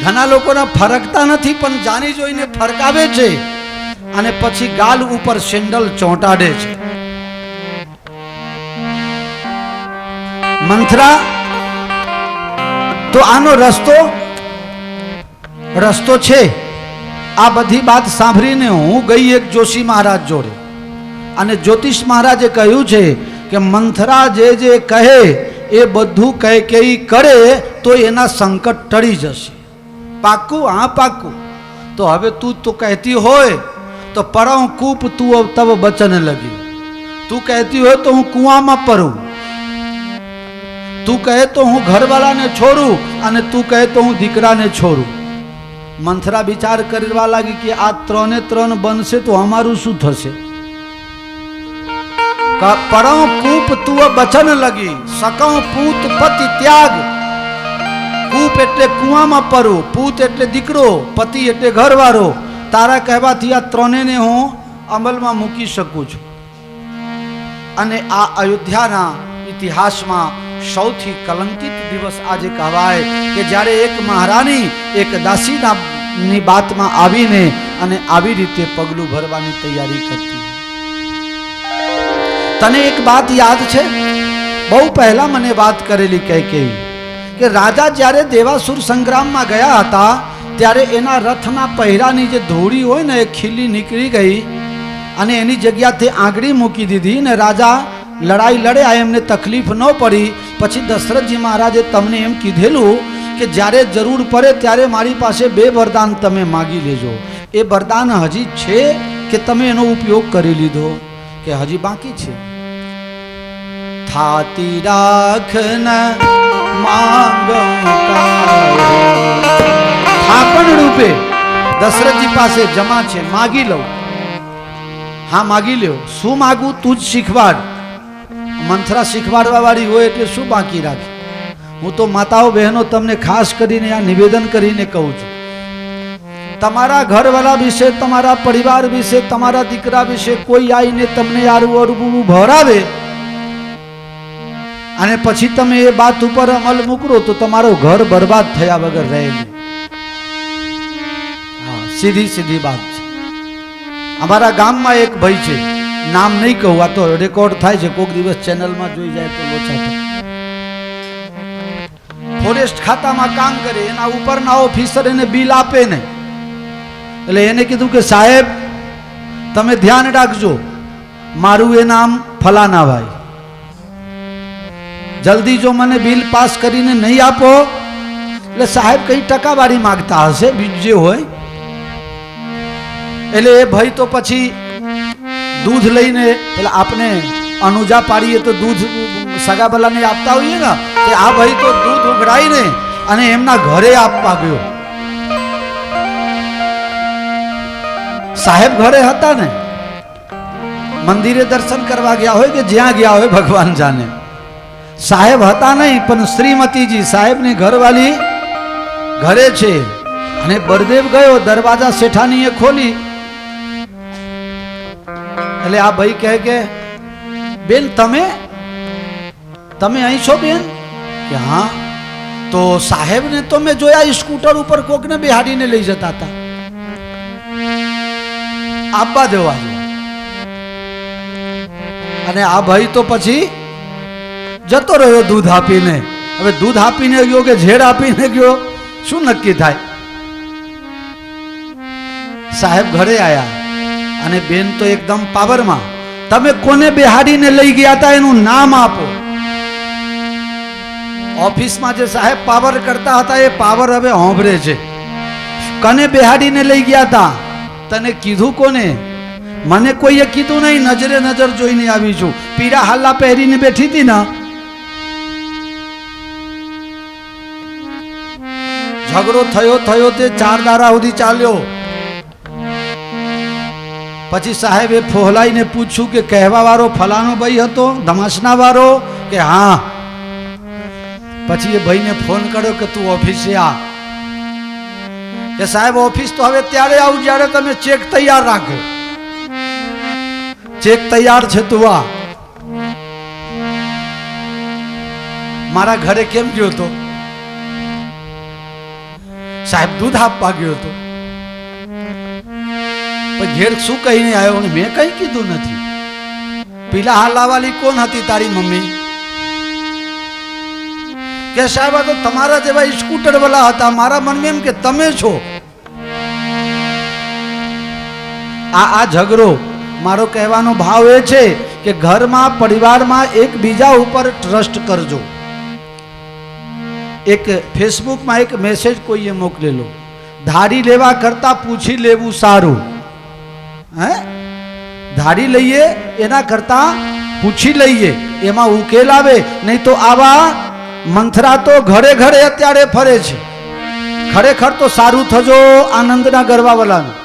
S1: ઘણા લોકોના ફરકતા નથી પણ જાણી જોઈને ફરકાવે છે અને પછી ગાલ ઉપર સેન્ડલ ચોંટાડે છે. મંથરા તો આનો રસ્તો છે. આ બધી વાત સાંભળીને હું ગઈ એક જોશી મહારાજ જોડે અને જ્યોતિષ મહારાજે કહ્યું છે કે મંથરા જે કહે એ બધું કઈ કરે તો એના સંકટ ટળી જશે. પાક્કું? હા પાક્કું. તો હવે તું તો કહેતી હોય તો પરમ કૂપ તું તબ બચન લગી. તું કહેતી હોય તો હું કુવામાં પડું, તું કહે તો હું ઘરવાળાને છોડું અને તું કહે તો હું દીકરાને છોડું. મંથરા વિચાર કરવા લાગી કે આ ત્રણે ત્રણ બનશે તો અમારું શું થશે. પરમ કૂપ તું બચન લગી, સકમ પૂત પતિ ત્યાગ. કૂપ એટલે કુવામાં પડવું, પૂત એટલે દીકરો, પતિ એટલે ઘરવાળો. તારા કહેવાથી આ ત્રણેયને હું અમલમાં મૂકી શકું છું. અને આ અયોધ્યાના ઇતિહાસમાં સૌથી કલંકિત દિવસ આજે કહેવાય કે જ્યારે એક મહારાણી એક દાસીની બાતમાં આવીને અને આવી રીતે પગલું ભરવાની તૈયારી કરતી. તને એક વાત યાદ છે? બહુ પહેલા મને વાત કરેલી કઈ કે રાજા જ્યારે દેવાસુર સંગ્રામમાં ગયા હતા ત્યારે એના રથના પહેરાની જે ધોળી હોય ને એ ખીલી નીકળી ગઈ અને એની જગ્યાથી આંગળી મૂકી દીધી ને રાજા લડાઈ લડ્યા, એમને તકલીફ ન પડી. પછી દશરથજી મહારાજે તમને એમ કીધેલું કે જ્યારે જરૂર પડે ત્યારે મારી પાસે 2 વરદાન તમે માગી લેજો. એ વરદાન હજી છે કે તમે એનો ઉપયોગ કરી લીધો કે હજી બાકી છે? થાતી રાખન થાપણ રૂપે દશરથજી પાસે જમા છે, માગી લઉં. હા માગી લ્યો. શું માગું તું જ શીખવાડ. મંથરા શીખવાડવા વાળી હોય એટલે શું બાકી રાખે. હું તો માતાઓ બહેનો તમને ખાસ કરીને આ નિવેદન કરીને કહું છું, તમારા ઘરવાળા વિશે, તમારા પરિવાર વિશે, તમારા દીકરા વિશે કોઈ આવીને તમને આરું ભરાવે અને પછી તમે એ વાત ઉપર અમલ મૂકરો તો તમારું ઘર બરબાદ થયા વગર રહે નહીં. હા, સીધી વાત છે. અમારા ગામમાં એક ભાઈ છે, નામ નહીં કહું, આ તો રેકોર્ડ થાય છે, કોઈક દિવસ ચેનલમાં જોઈ જાય તો લોચા થાય. ફોરેસ્ટ ખાતામાં કામ કરે, એના ઉપરના ઓફિસર એને બિલ આપે ને એટલે એને કીધું કે સાહેબ તમે ધ્યાન રાખજો, મારું એ નામ ફલાના ભાઈ, જલ્દી જો મને બિલ પાસ કરીને નહીં આપો. એટલે સાહેબ કઈ ટકાવારી માગતા હશે બીજું જે હોય. એટલે એ ભાઈ તો પછી દૂધ લઈને, એટલે આપણે અનુજા પાડીએ તો દૂધ સગાબલાને આપતા હોઈએ ને, કે આ ભાઈ તો દૂધ ઉઘરાઈને અને એમના ઘરે આપવા ગયો. સાહેબ ઘરે હતા ને, મંદિરે દર્શન કરવા ગયા હોય કે જ્યાં ગયા હોય ભગવાન જાણે. સાહેબ હતા નહીં પણ શ્રીમતીજી સાહેબની ઘરવાળી ઘરે છે. અને બળદેવ ગયો, દરવાજા શેઠાણીએ ખોલી. એટલે આ ભાઈ કહે કે બેન તમે અહીં છો બેન? કે હા. તો સાહેબને તો મેં જોયા સ્કૂટર ઉપર કોકને બેહાડીને લઈ જતા હતા, આપવા દેવા. અને આ ભાઈ તો પછી જતો રહ્યો દૂધ આપીને. હવે દૂધ આપીને ગયો કે ઝેર આપીને ગયો શું નક્કી થાય. સાહેબ ઘરે આયા અને બેન તો એકદમ પાવરમાં. તમે કોને બેહાડીને લઈ ગયા હતા એનું નામ આપો. ઓફિસમાં જે સાહેબ પાવર કરતા હતા એ પાવર હવે હોંભરે છે. કને બેહાડીને લઈ ગયા હતા? તને કીધું કોને? મને કોઈએ કીધું નહીં, નજરે નજર જોઈને આવી છું. પીળા હાલ્લા પહેરીને બેઠી હતી ને. ઝઘડો થયો તે 4 દાડા સુધી ચાલ્યો. પછી સાહેબે ફોહલાઈને પૂછ્યું કે કહેવા વાળો ફલાનો ભાઈ હતો, ધમાસના વાળો? કે હા. પછી એ ભાઈને ફોન કર્યો કે તું ઓફિસે આ. કે સાહેબ ઓફિસ તો હવે ત્યારે આવું જ્યારે તમે ચેક તૈયાર રાખો. ચેક તૈયાર છે તું આ. મારા ઘરે કેમ ગયો હતો? સાહેબ દૂધ આપવા ગયો હતો, પણ ઘેર શું કહીને આવ્યો? મેં કઈ કીધું નથી. પીલા હાલાવાલી કોણ હતી? તારી મમ્મી. કે સાહેબ આ તો તમારા જેવા સ્કૂટર વાળા હતા. મારા મનમાં એમ કે તમે છો. આ ઝઘડો, મારો કહેવાનો ભાવ એ છે કે ઘરમાં પરિવારમાં એકબીજા ઉપર ટ્રસ્ટ કરજો. એક ફેસબુકમાં એક મેસેજ કોઈએ મોકલેલો, ધારી લેવા કરતા પૂછી લેવું સારું. હે, ધારી લઈએ એના કરતા પૂછી લઈએ, એમાં ઉકેલ આવે. નહીં તો આવા મંથરા તો ઘરે ઘરે અત્યારે ફરે છે. ખરેખર તો સારું થજો આનંદના ગરબાવાલાનું.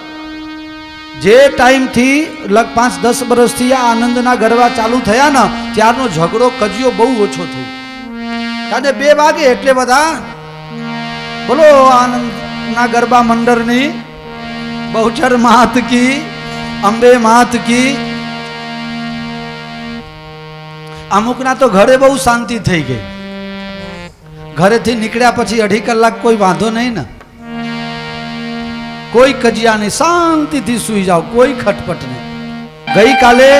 S1: જે ટાઈમથી લગ 5-10 વર્ષથી આ આનંદના ગરબા ચાલુ થયા ને, ત્યારનો ઝઘડો કજિયો બહુ ઓછો થયો. કારણ 2 વાગે એટલે બધા બોલો આનંદના ગરબા મંડળની બહુચર માત કી, અંબે માત કી. અમુકના તો ઘરે બહુ શાંતિ થઈ ગઈ. ઘરેથી નીકળ્યા પછી 2.5 કલાક કોઈ વાંધો નહીં ને, કોઈ કજિયા નહીં, શાંતિથી સૂઈ જાઓ, કોઈ ખટપટ નહીં. ગઈકાલે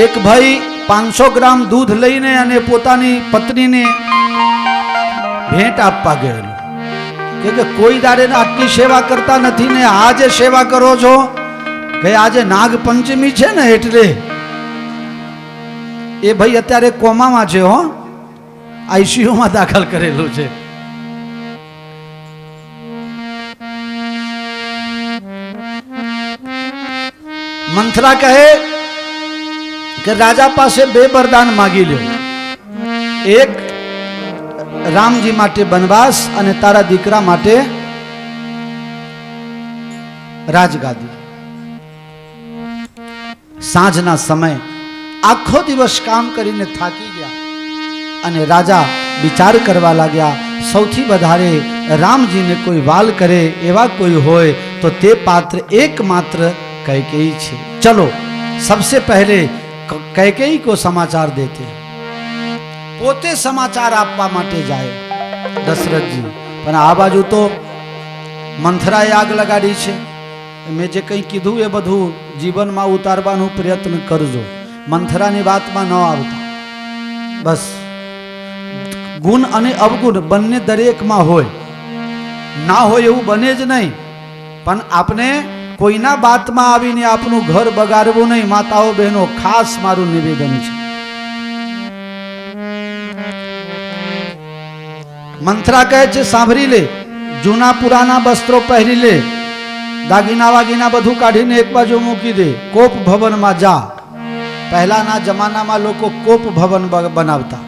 S1: એક ભાઈ 500 ગ્રામ દૂધ લઈને અને પોતાની પત્નીને ભેટ આપવા ગયેલો. કે કોઈ દાડે આટલી સેવા કરતા નથી ને આજે સેવા કરો છો. કે આજે નાગપંચમી છે ને એટલે એ ભાઈ અત્યારે કોમામાં છે. હો, આઈસીયુમાં દાખલ કરેલું છે. મંથરા કહે કે રાજા પાસે 2 વરદાન માગી લ્યો. એક રામજી માટે વનવાસ અને તારા દીકરા માટે રાજગાદી. સાંજના સમય આખો દિવસ કામ કરીને થાકી ગયા અને રાજા વિચાર કરવા લાગ્યા, સૌથી વધારે રામજીને કોઈ વાલ કરે એવા કોઈ હોય તો તે પાત્ર એકમાત્ર कैकेयी છે. चलो सबसे पहले कैकेयी को समाचार देते. પોતે સમાચાર આપવા માટે જાય દશરથજી. પણ આ બાજુ તો મંથરાએ આગ લગાડી છે. મેં જે કંઈ કીધું એ બધું જીવનમાં ઉતારવાનો પ્રયત્ન કરજો. મંથરાની વાતમાં ન આવતા. બસ ગુણ અને અવગુણ બંને દરેકમાં હોય, ના હોય એવું બને જ નહીં. પણ આપણે કોઈના બાતમાં આવીને આપણું ઘર બગાડવું નહીં. માતાઓ બહેનો, ખાસ મારું નિવેદન છે. મંથરા કહે છે સાંભળી લે, જૂના પુરાના વસ્ત્રો પહેરી લે, દાગીના વાગીના બધું કાઢીને એક બાજુ મૂકી દે, કોપ ભવનમાં જા. પહેલાના જમાનામાં લોકો કોપ ભવન બનાવતા.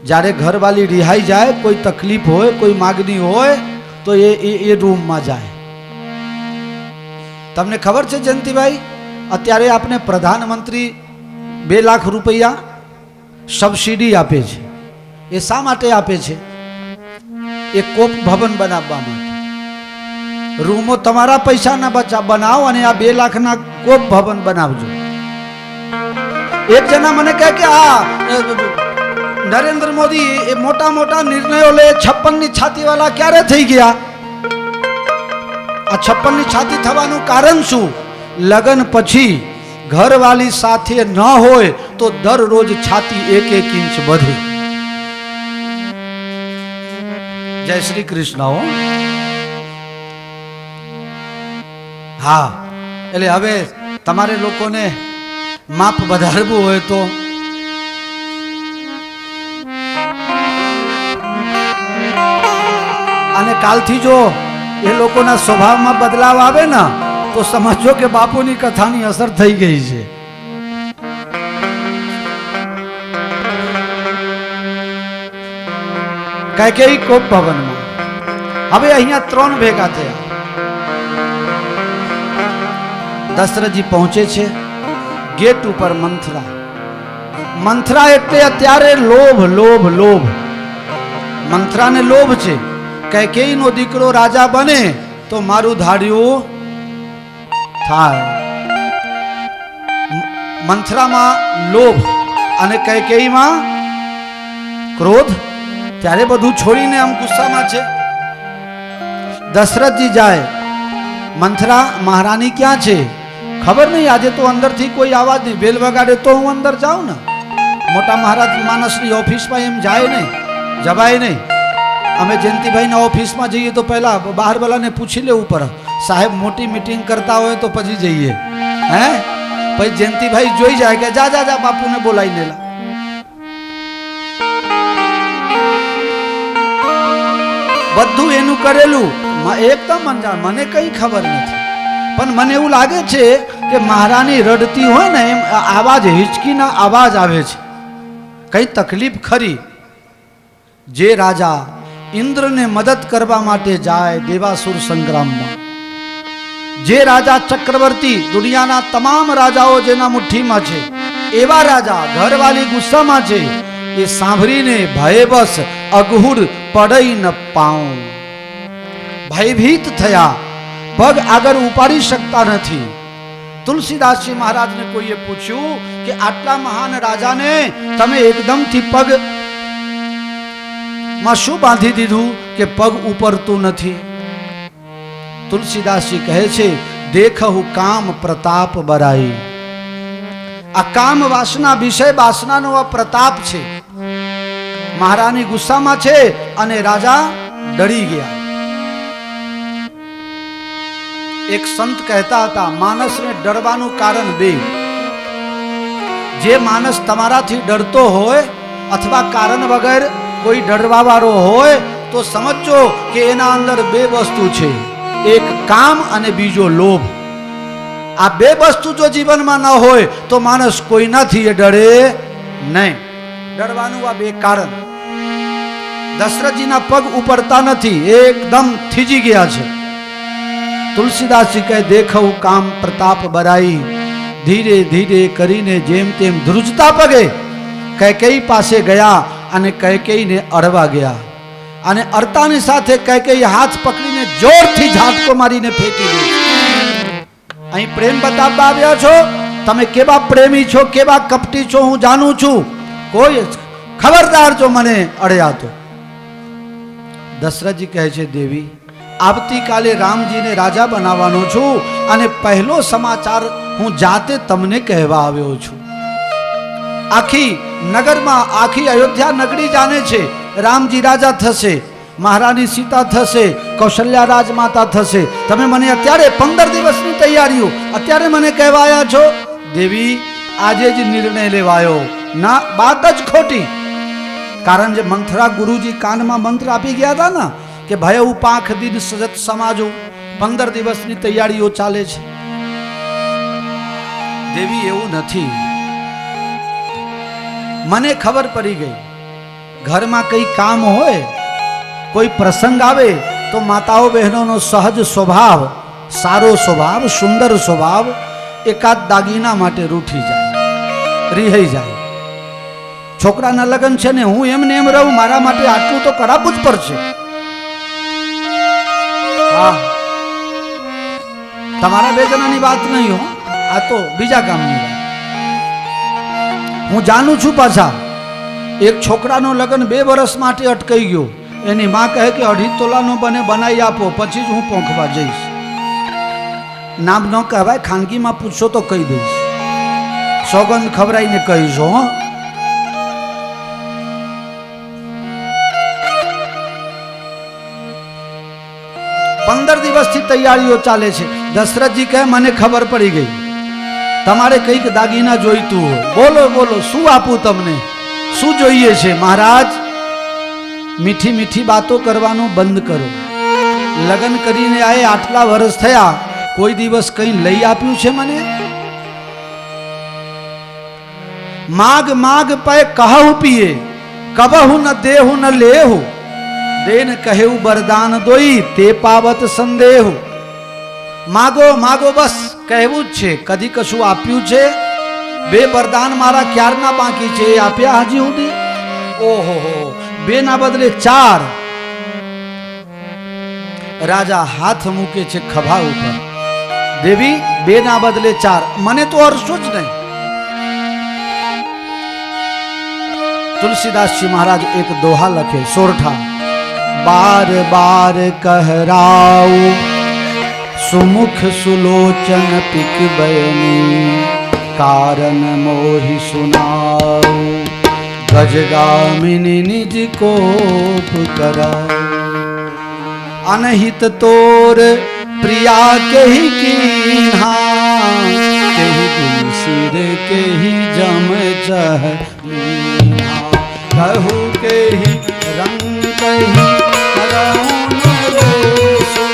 S1: જ્યારે ઘરવાળી રિહાઈ જાય, કોઈ તકલીફ હોય, કોઈ માગણી હોય તો એ રૂમમાં જાય. તમને ખબર છે જયંતિભાઈ, અત્યારે આપણે પ્રધાનમંત્રી 2 લાખ રૂપિયા સબસિડી આપે છે. એ શા માટે આપે છે? એ કોપ ભવન બનાવવા માટે. રૂમો તમારા પૈસાના બચા બનાવો અને આ 2 લાખના કોપ ભવન બનાવજો. એક જણા મને કહે કે આ નરેન્દ્ર મોદી એ મોટા મોટા નિર્ણયો લે, 56ની છાતી વાળા ક્યારે થઈ ગયા? આ 56ની છાતી થવાનું કારણ શું? લગ્ન પછી ઘરવાળી સાથે ન હોય તો દરરોજ છાતી 1-1 ઇંચ વધે. જય શ્રી કૃષ્ણ. હો, હા, એટલે હવે તમારે લોકોને માપ વધારવું હોય તો અને કાલથી જો એ લોકોના સ્વભાવમાં બદલાવ આવે ને તો સમજો કે બાપુની કથાની અસર થઈ ગઈ છે. कैकेयी कोप भवનમાં હવે અહીંયા 3 ભેગા થયા. દશરથજી પહોંચે છે. ગેટ ઉપર મંથરા. મંથરા એટલે અત્યારે લોભ લોભ લોભ. મંથરાને લોભ છે. कैकेयीનો દીકરો રાજા બને તો મારું ધાર્યું થાય. મંથરામાં લોભ અને कैकेयीમાં ક્રોધ, ત્યારે બધું છોડીને આમ ગુસ્સામાં છે. દશરથજી જાય, મંથરા મહારાણી ક્યાં છે? ખબર નહીં, આજે તો અંદરથી કોઈ અવાજ નહીં, બેલ વગાડે તો હું અંદર જાઉં ને. મોટા મહારાજ માનસની ઓફિસમાં એમ જાય નહીં, જવાય નહીં. અમે જયંતિભાઈના ઓફિસમાં જઈએ તો પહેલા બહારવાળાને પૂછી લેવું પડે, સાહેબ મોટી મીટિંગ કરતા હોય તો પછી જઈએ. હે પછી જયંતિભાઈ જોઈ જાય કે જા જા જા બાપુને બોલાવીને લા. બધું એનું કરેલું એકદમ અંજાણ, મને કઈ ખબર નથી. પણ મને એવું લાગે છે કે મહારાણી રડતી હોય ને એમ આવાજ, હિચકીના આવાજ આવે છે. કઈ તકલીફ ખરી. જે રાજા ઇન્દ્રને મદદ કરવા માટે જાય દેવાસુર સંગ્રામમાં, જે રાજા ચક્રવર્તી દુનિયાના તમામ રાજાઓ જેના મુઠ્ઠીમાં છે, એવા રાજા ઘરવાળી ગુસ્સામાં છે, એ સાંભળીને ભયબસ અઘુર પડઈ ન પાઉં, ભયભીત થયા, પગ આગળ ઉપાડી શકતા નથી. તુલસીદાસજી મહારાજને કોઈએ પૂછ્યું કે આટલા મહાન રાજાને તમે એકદમથી પગ માં શું બાંધી દીધું કે પગ ઉપરતું નથી? તુલસીદાસજી કહે છે, દેખહુ કામ પ્રતાપ બરાઈ. આ કામ વાસના, વિષય વાસનાનો આ પ્રતાપ છે. મહારાણી ગુસ્સામાં છે અને રાજા ડરી ગયા. એક સંત કહેતા હતા, માણસને ડરવાનું કારણ બે. જે માણસ તમારાથી ડરતો હોય અથવા કારણ વગર કોઈ ડરવા વાળો હોય તો સમજો કે એના અંદર બે વસ્તુ છે, એક કામ અને બીજો લોભ. આ બે વસ્તુ જો જીવનમાં ન હોય તો માણસ કોઈનાથી એ ડરે નહીં. ડરવાનું આ બે કારણ. દશરથજીના પગ ઉપરતા નથી, એકદમ થીજી ગયા છે. તુલસીદાસજી કહે, દેખવું કામ પ્રતાપ બરાઈ. ધીરે ધીરે કરીને જેમ તેમ ધ્રુજતા પગે કૈકેયી પાસે ગયા અને કૈકેયીને અડવા ગયા. અને અડતાની સાથે કૈકેયી હાથ પકડીને જોરથી ઝાટકો મારીને ફેંકી દીધો. અહીં પ્રેમ બતાવવા આવ્યા છો, તમે કેવા પ્રેમી છો, કેવા કપટી છો હું જાણું છું. કોઈ ખબરદાર જો મને અડ્યા તો. દશરથજી કહે છે, દેવી આવતીકાલે રામજીને રાજા બનાવવાનો છું અને પહેલો સમાચાર હું જાતે તમને કહેવા આવ્યો છું. આખી નગરમાં, આખી અયોધ્યા નગરી જાણે છે રામજી રાજા થશે, મહારાણી સીતા થશે, કૌશલ્યા રાજમાતા થશે. તમે મને અત્યારે 15 દિવસની તૈયારીઓ અત્યારે મને કહેવા આવ્યા છો? દેવી આજે જ નિર્ણય લેવાયો ના, વાત જ ખોટી. કારણ જે મંથરા ગુરુજી કાનમાં મંત્ર આપી ગયા હતા ને કે ભય ઉપાખ દિન સજત સમાજો, 15 દિવસની તૈયારીઓ ચાલે છે. દેવી એવું નથી. મને ખબર પડી ગઈ, ઘરમાં કઈ કામ હોય, કોઈ પ્રસંગ આવે તો માતાઓ બહેનોનો સહજ સ્વભાવ, સારો સ્વભાવ, સુંદર સ્વભાવ એકાદ દાગીના માટે રૂઠી જાય, રિહાઈ જાય. છોકરાના લગ્ન છે ને હું એમને એમ રહું, મારા માટે આટલું તો કરાવવું જ પડશે. હા, તમારા બે જણાની વાત નહીં હો, આ તો બીજા કામની વાત. હું જાણું છું. પાછા એક છોકરાનો લગ્ન 2 વર્ષ માટે અટકાઈ ગયો. એની માં કહે કે 2.5 તોલાનો બને બનાવી આપો, પછી જ હું પોંખવા જઈશ. નામ ન કહેવાય, ખાનગીમાં પૂછશો તો કહી દઈશ, સોગંદ ખવડાવીને કહીશ. હો, પંદર દિવસથી તૈયારીઓ ચાલે છે. દશરથજી કહે, મને ખબર પડી ગઈ, તમારે કંઈક દાગીના જોઈતું હોય. બોલો બોલો, શું આપું તમને, શું જોઈએ છે? મહારાજ, મીઠી મીઠી વાતો કરવાનું બંધ કરો. લગ્ન કરીને આએ આટલા વર્ષ થયા, કોઈ દિવસ કંઈ લઈ આપ્યું છે મને? માગ માગ પે કહું પીએ, કબહુ ન દેહુ ન લેહુ, દેન કહેવું બરદાન દોઈ તે પાવત સંદેહુ. માગો માગો બસ કહેવું જ છે, કદી કશું આપ્યું છે? 2 વરદાન મારા ક્યારના બાકી છે, એ આપ્યા હજી સુધી? ઓહો, 2 ના બદલે 4. રાજા હાથ મૂકે છે ખભા ઉપર. દેવી 2 ના બદલે 4, મને તો અરશું જ નહીં. तुलसीदास जी महाराज एक दोहा लखे सोरठा। बार बार कहराऊ सुमुख सुलोचन पिक बयनी, कारण मोहि सुनाऊ गजगामिनी निज कोप करा। अनहित तोर प्रिया के ही कीन्हा, के ही सिर के ही जम चह लीन्हा। कहू के ही रंग के ही करऊं नरेशु,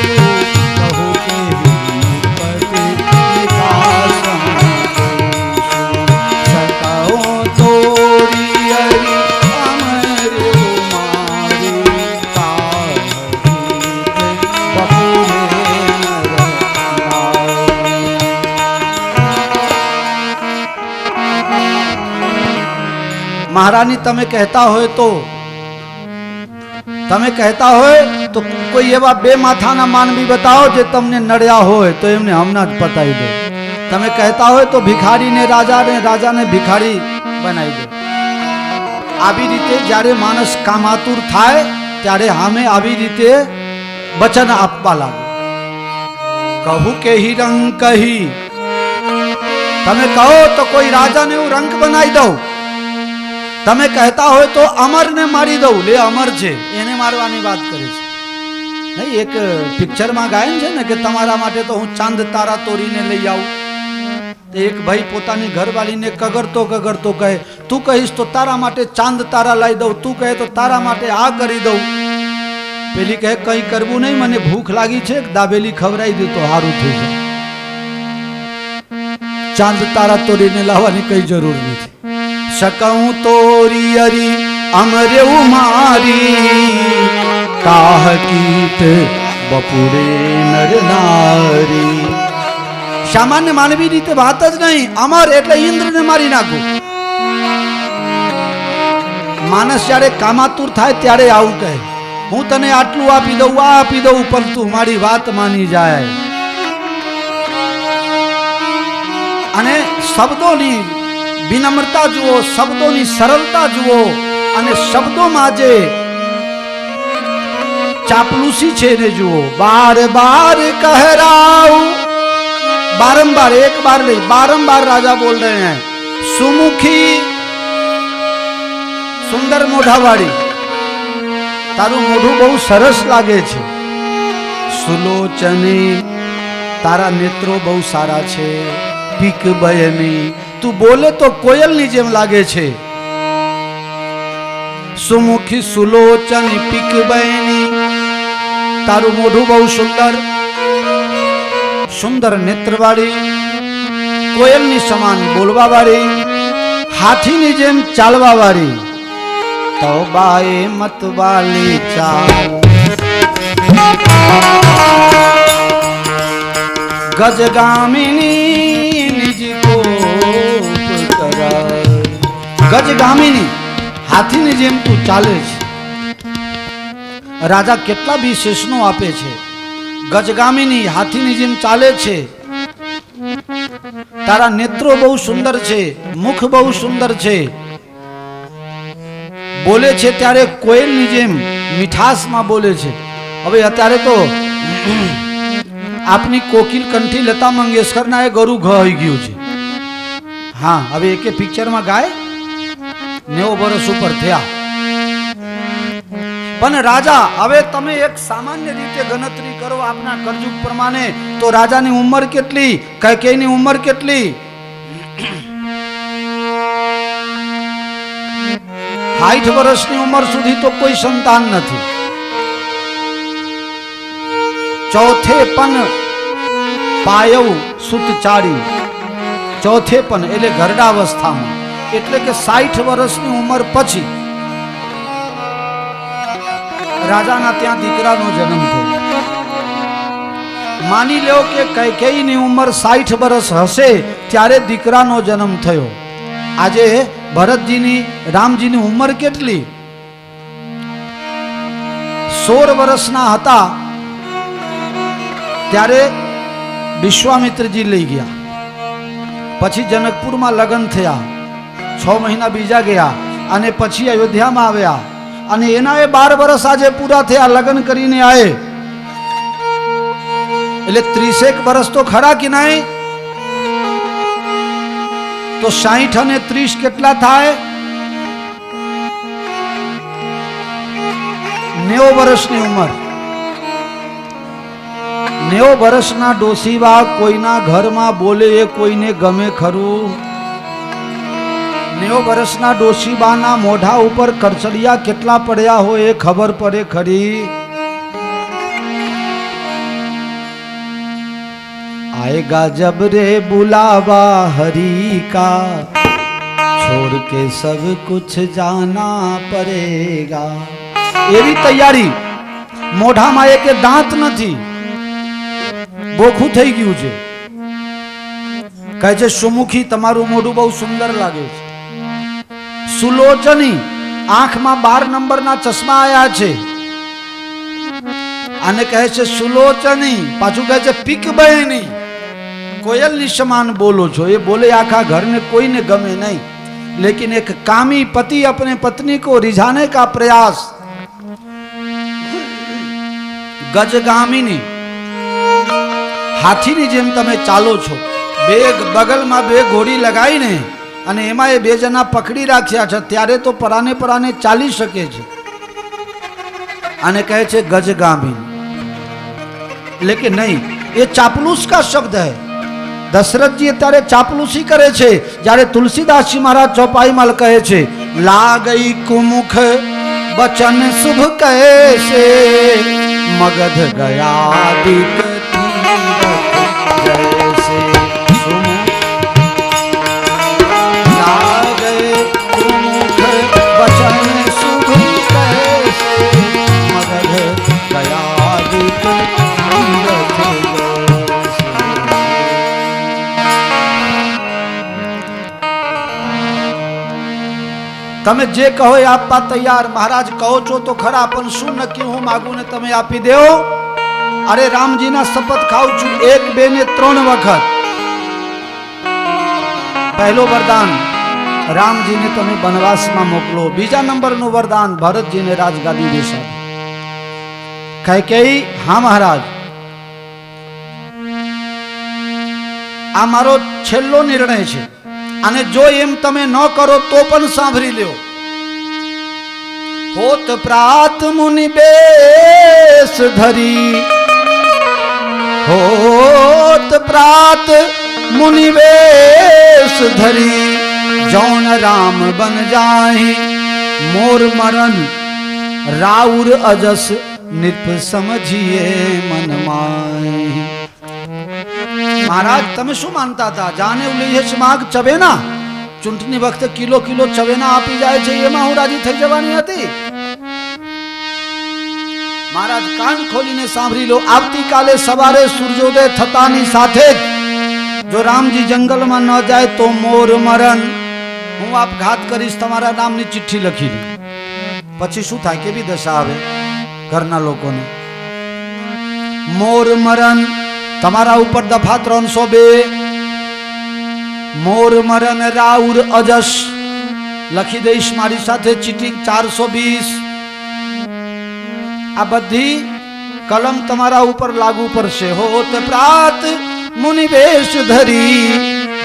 S1: कहू के ही निपति निकासं देशु। सकऊं तोरी अरि अमर उमारी, महारानी तमे कहता હોય તો કોઈ એવા બે માથાના માનવી બતાવો જે તમને નડ્યા હોય તો એમને હમણાં જ પતાવી દો. તમે કહેતા હોય તો ભિખારીને રાજાને ભિખારી બનાવી દો. આવી રીતે જ્યારે માણસ કામાતુર થાય ત્યારે અમે આવી રીતે વચન આપવા લાગે. કહું કે હી રંગ કહી, તમે કહો તો કોઈ રાજાને હું રંગ બનાવી દઉં. તમે કહેતા હોય તો અમરને મારી દઉં. લે અમર છે એને મારવાની વાત કરે છે નહીં. એક પિક્ચરમાં ગાયન છે ને કે તમારા માટે તો હું ચાંદ તારા તોડીને લઈ આવું. એક ભાઈ પોતાની ઘરવાળીને કગરતો કહે, તું કહીશ તો તારા માટે ચાંદ તારા લાવી દઉં, તું કહે તો તારા માટે આ કરી દઉં. પેલી કહે કંઈ કરવું નહીં, મને ભૂખ લાગી છે, દાબેલી ખવડાવી દઉં તો સારું થઈ જાય. ચાંદ તારા તોડીને લાવવાની કઈ જરૂર નથી. શકઉં તોરી અરી અમરે ઉમારી, કાહ કીટ બપુરે નર નારી. સામાન્ય માનવી રીતે વાત જ નહીં. અમર એટલે ઇન્દ્રને મારી નાખું. માણસ જ્યારે કામાતુર થાય ત્યારે આવું કહે, હું તને આટલું આપી દઉં, આ આપી દઉં, પણ તું મારી વાત માની જાય. અને શબ્દોની વિનમ્રતા જુઓ, શબ્દોની સરળતા જુઓ, અને શબ્દોમાં જે ચાપલુસી છે એને જુઓ. બાર બાર कहराऊं, बारंबार, एक बार नहीं, बारंबार राजा बोल रहे हैं. सुमुखी सुंदर मोढ़ावाड़ी, तारू मोढ़ू बहु सरस लागे छे. सुलोचनी, तारा नेत्रो बहु सारा छे. पीक बयनी, तू बोले तो कोयल नी जेम लागे छे. सुमुखी सुलोचनी पीक बयनी, तारू मोढ़ू बहु सुंदर, सुंदर नेत्रवाड़ी, कोयलनी समान बोलवावाड़ी, हाथीनी जेम चालवावाड़ी. तो बाए मतवाली चाल, गजगामिनी निज कोप कराय. गजगामिनी, हाथीनी जेम तू चाले छे. राजा કેટલા બી શેષનો આપે છે. ગજગામિની, હાથીની જેમ ચાલે છે. તારા નેત્રો બહુ સુંદર છે, મુખ બહુ સુંદર છે. બોલે છે ત્યારે કોયલની જેમ મીઠાસમાં બોલે છે. હવે અત્યારે તો આપની કોકિલ કંઠી લતા મંગેશકરના એ ગરુ ગઈ ગયું છે. હા, હવે એકે પિક્ચરમાં ગાય 90 વર્ષ ઉપર થયા. પણ રાજા, હવે તમે એક સામાન્ય રીતે ગણતરી કરો આપના કરજુગ પ્રમાણે તો રાજાની ઉંમર કેટલી, કૈકેયીની ઉંમર કેટલી? 60 વર્ષની ઉંમર સુધી તો કોઈ સંતાન નથી. ચોથે પન પાયવ સુત ચાડી, ચોથે પન એટલે ગરડાવસ્થામાં, એટલે કે 60 વર્ષની ઉંમર પછી રાજાના ત્યાં દીકરાનો જન્મ થયો. માની લો કે કૈકેયીની ઉંમર 60 વર્ષ હશે ત્યારે દીકરાનો જન્મ થયો. આજે ભરતજીની, રામજીની ઉંમર કેટલી? 16 વર્ષના હતા ત્યારે વિશ્વામિત્રજી લઈ ગયા. પછી જનકપુરમાં લગ્ન થયા. 6 મહિના બીજા ગયા. અને પછી અયોધ્યામાં આવ્યા અને એના એ 12 વર્ષ આજે પૂરા થયા લગ્ન કરીને આए એટલે 30 વર્ષ તો ખરા કે નહીં તો 60 અને 30 કેટલા થાય 90 વર્ષની ઉંમર 90 વર્ષના ડોસીબા કોઈના ઘરમાં બોલે એ કોઈને ગમે ખરું 90 વર્ષના ડોસીબાના મોઢા ઉપર કરચડિયા કેટલા પડ્યા હોય એ ખબર પડે ખરી आएगा जब रे बुलावा हरि का छोड़ के सब कुछ जाना पड़ेगा એવી તૈયારી મોઢામાં એક દાંત નથી બોખું થઈ ગયું છે કહે છે સુમુખી તમારું મોઢું બહુ સુંદર લાગે છે સુલોચની આંખમાં 12 નંબરના ચશ્મા આયા છે આને કહે છે સુલોચની પાછું કહે છે પીક બહેની कोयल समान बोलो छो ये बोले आखा घर में कोई ने गमे नहीं लेकिन एक कामी पति अपने पत्नी को रिझाने का प्रयास गजगामिनी हाथी ની જેમ તમે ચાલો છો બે બગલમાં બે ઘોડી લગાવીને અને એમાં એ બે જણા પકડી રાખ્યા છે ત્યારે તો પરાને પરાને ચાલી શકે છે આને કહે છે ગજગામિની लेकिन नहीं ये चापलूस का शब्द है दशरथजी अत्यारे चापलूसी करे छे जारे तुलसीदासजी महाराज चौपाईमां કહે છે लागई कुमुख बचन शुभ कैसे मगध गया दिक जैसे लागई कुमुख बचन शुभ कैसे मगध गया दिक તમે જે કહો એ આપવા તૈયાર મહારાજ કહો છો તો ખરા પણ શું નક્કી હું માગું ને તમે આપી દેવો અરે રામજીના શપથ ખાઉં છું 1 2 ને 3 વખત પહેલો વરદાન રામજીને તમે વનવાસમાં મોકલો બીજા નંબરનું વરદાન ભરતજીને રાજગાદી બેસાડો કૈકેયી હા મહારાજ આ મારો છેલ્લો નિર્ણય છે અને જો એમ તમે ન કરો તો પણ સાંભળી લ્યો होत प्रात मुनि बेस धरी होत प्रात मुनि बेस धरी जौन राम बन जाहि मोर मरण राउर अजस निप समझिए मन माहि महाराज તમે શું માનતા હતા જાને ઉલીએ માગ ચવેના ચૂંટણી વખતે કિલો કિલો ચવેના આપી જાય છે એમાં હું રાજી થઈ જવાની હતી महाराज कान खोलीने सांभળી लो આવતીકાલે સવારે સૂર્યોદય થતાની સાથે જો રામજી જંગલમાં ન જાય તો મોર મરણ હું આપઘાત કરીશ તમારા નામની ચિઠ્ઠી લખી દે પછી શું થાય કેવી દશા આવે ઘરના લોકોને મોર મરણ તમારા ઉપર દફા 302 મોર મરણ રાઉર અજસ લખી દઈશ મારી સાથે ચીટિંગ 420 आ बधी कलम तमारा ऊपर लागू पड़शे होत प्रात मुनि वेश धरी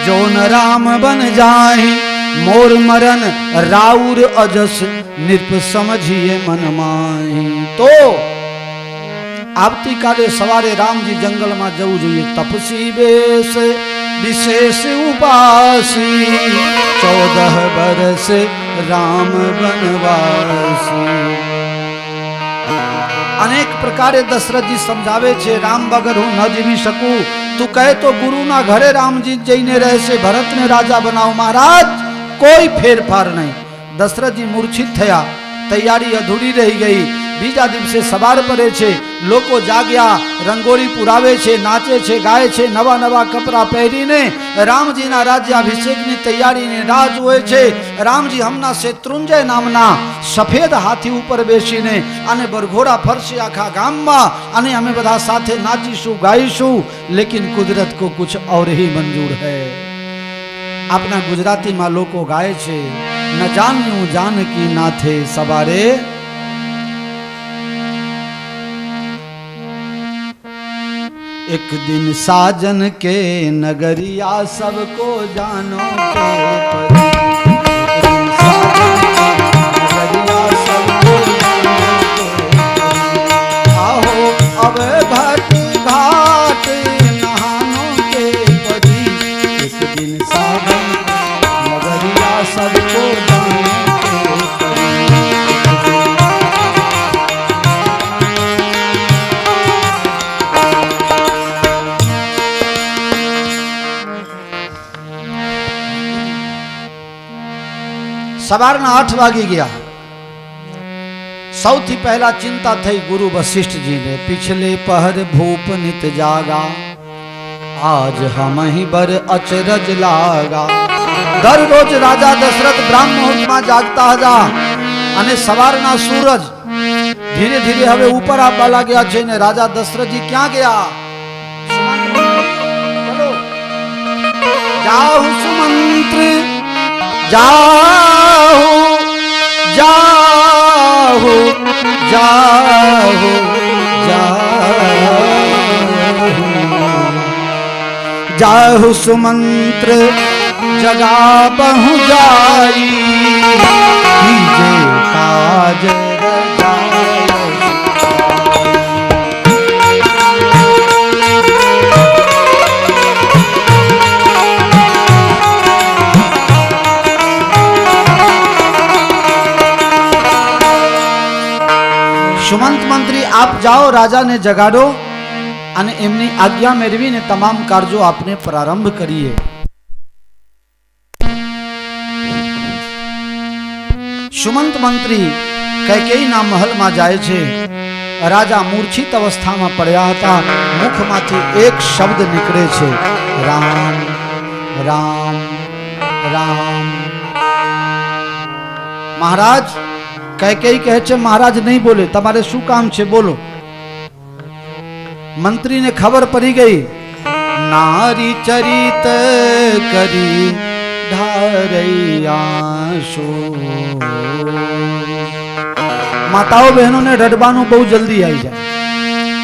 S1: जोन राम बन जाहि मोर मरण राउर अजस निप समझिए मन माहि तो आवती काले सवारे रामजी जंगल में जवू जोईए तपसी बेस विशेष उपासी 14 बरस राम बनवासी अनेक प्रकारे दशरथ जी समझावे छे राम बगर हूँ न जीवी सकूं तू कहे तो गुरु ना घरे रामजी जईने रहशे भरत ने राजा बनाओ महाराज कोई फेरफार नहीं दशरथ जी मूर्छित थया तैयारी अधूरी रही गई बीजा दिवसे सवार पड़े छे लोको जाग्या रंगोली पुरावे छे नाचे छे गाय छे नवा नवा कपड़ा पहरीने रामजी ना राज्याभिषेक नी तैयारी ने राह जोए छे रामजी हमना शत्रुंजय नामना सफेद हाथी ऊपर बेसीने अने बरघोड़ा फरशे आखा गाममां अने अमे बधा साथे नाचीशुं गाईशुं लेकिन कुदरत को कुछ और ही मंजूर है अपना गुजराती में लोको गाय छे न जान्यू जानकी नाथे सवारे। एक दिन साजन के नगरिया सबको जानो के परी। अब घाट घाट नहानो के परी। एक दिन सावन नगरिया सबको जानो के परी। सवारना 8 वागी गया। સૌથી પહેલા ચિંતા થઈ ગુરુ વશિષ્ઠ जी ने। पिछले पहर भूप नित जागा, आज हम ही बर अचरज लागा। दररोज राजा दशरथ ब्राह्म मुहूर्त में जागता હતા અને સવારના સૂરજ ધીરે ધીરે હવે ઉપર આવવા લાગ્યા છે ને રાજા દશરથજી ક્યાં ગયા? ચલો જાઓ સુમંત્ર જાઓ जाहो जाहो जाहो जाहो सुमंत्र जगा बहु जाई कीजे काज સુમંત મંત્રી આપ જાઓ રાજાને જગાડો અને એમની આજ્ઞા મેળવીને તમામ કાર્યો આપને પ્રારંભ કરીએ। સુમંત મંત્રી કૈકેયીના મહલમાં જાય છે। રાજા મૂર્છિત અવસ્થામાં પડ્યા હતા। મુખમાંથી એક શબ્દ નીકળે છે, રામ રામ રામ। મહારાજ कैकेयी कहे छे महाराज नहीं बोले, तमारे शू काम छे बोलो। मंत्री ने खबर पड़ी गई, नारी चरित करी ढारैयाशो। माताओं बहनों ने रडबानु बहुत जल्दी आई जाए।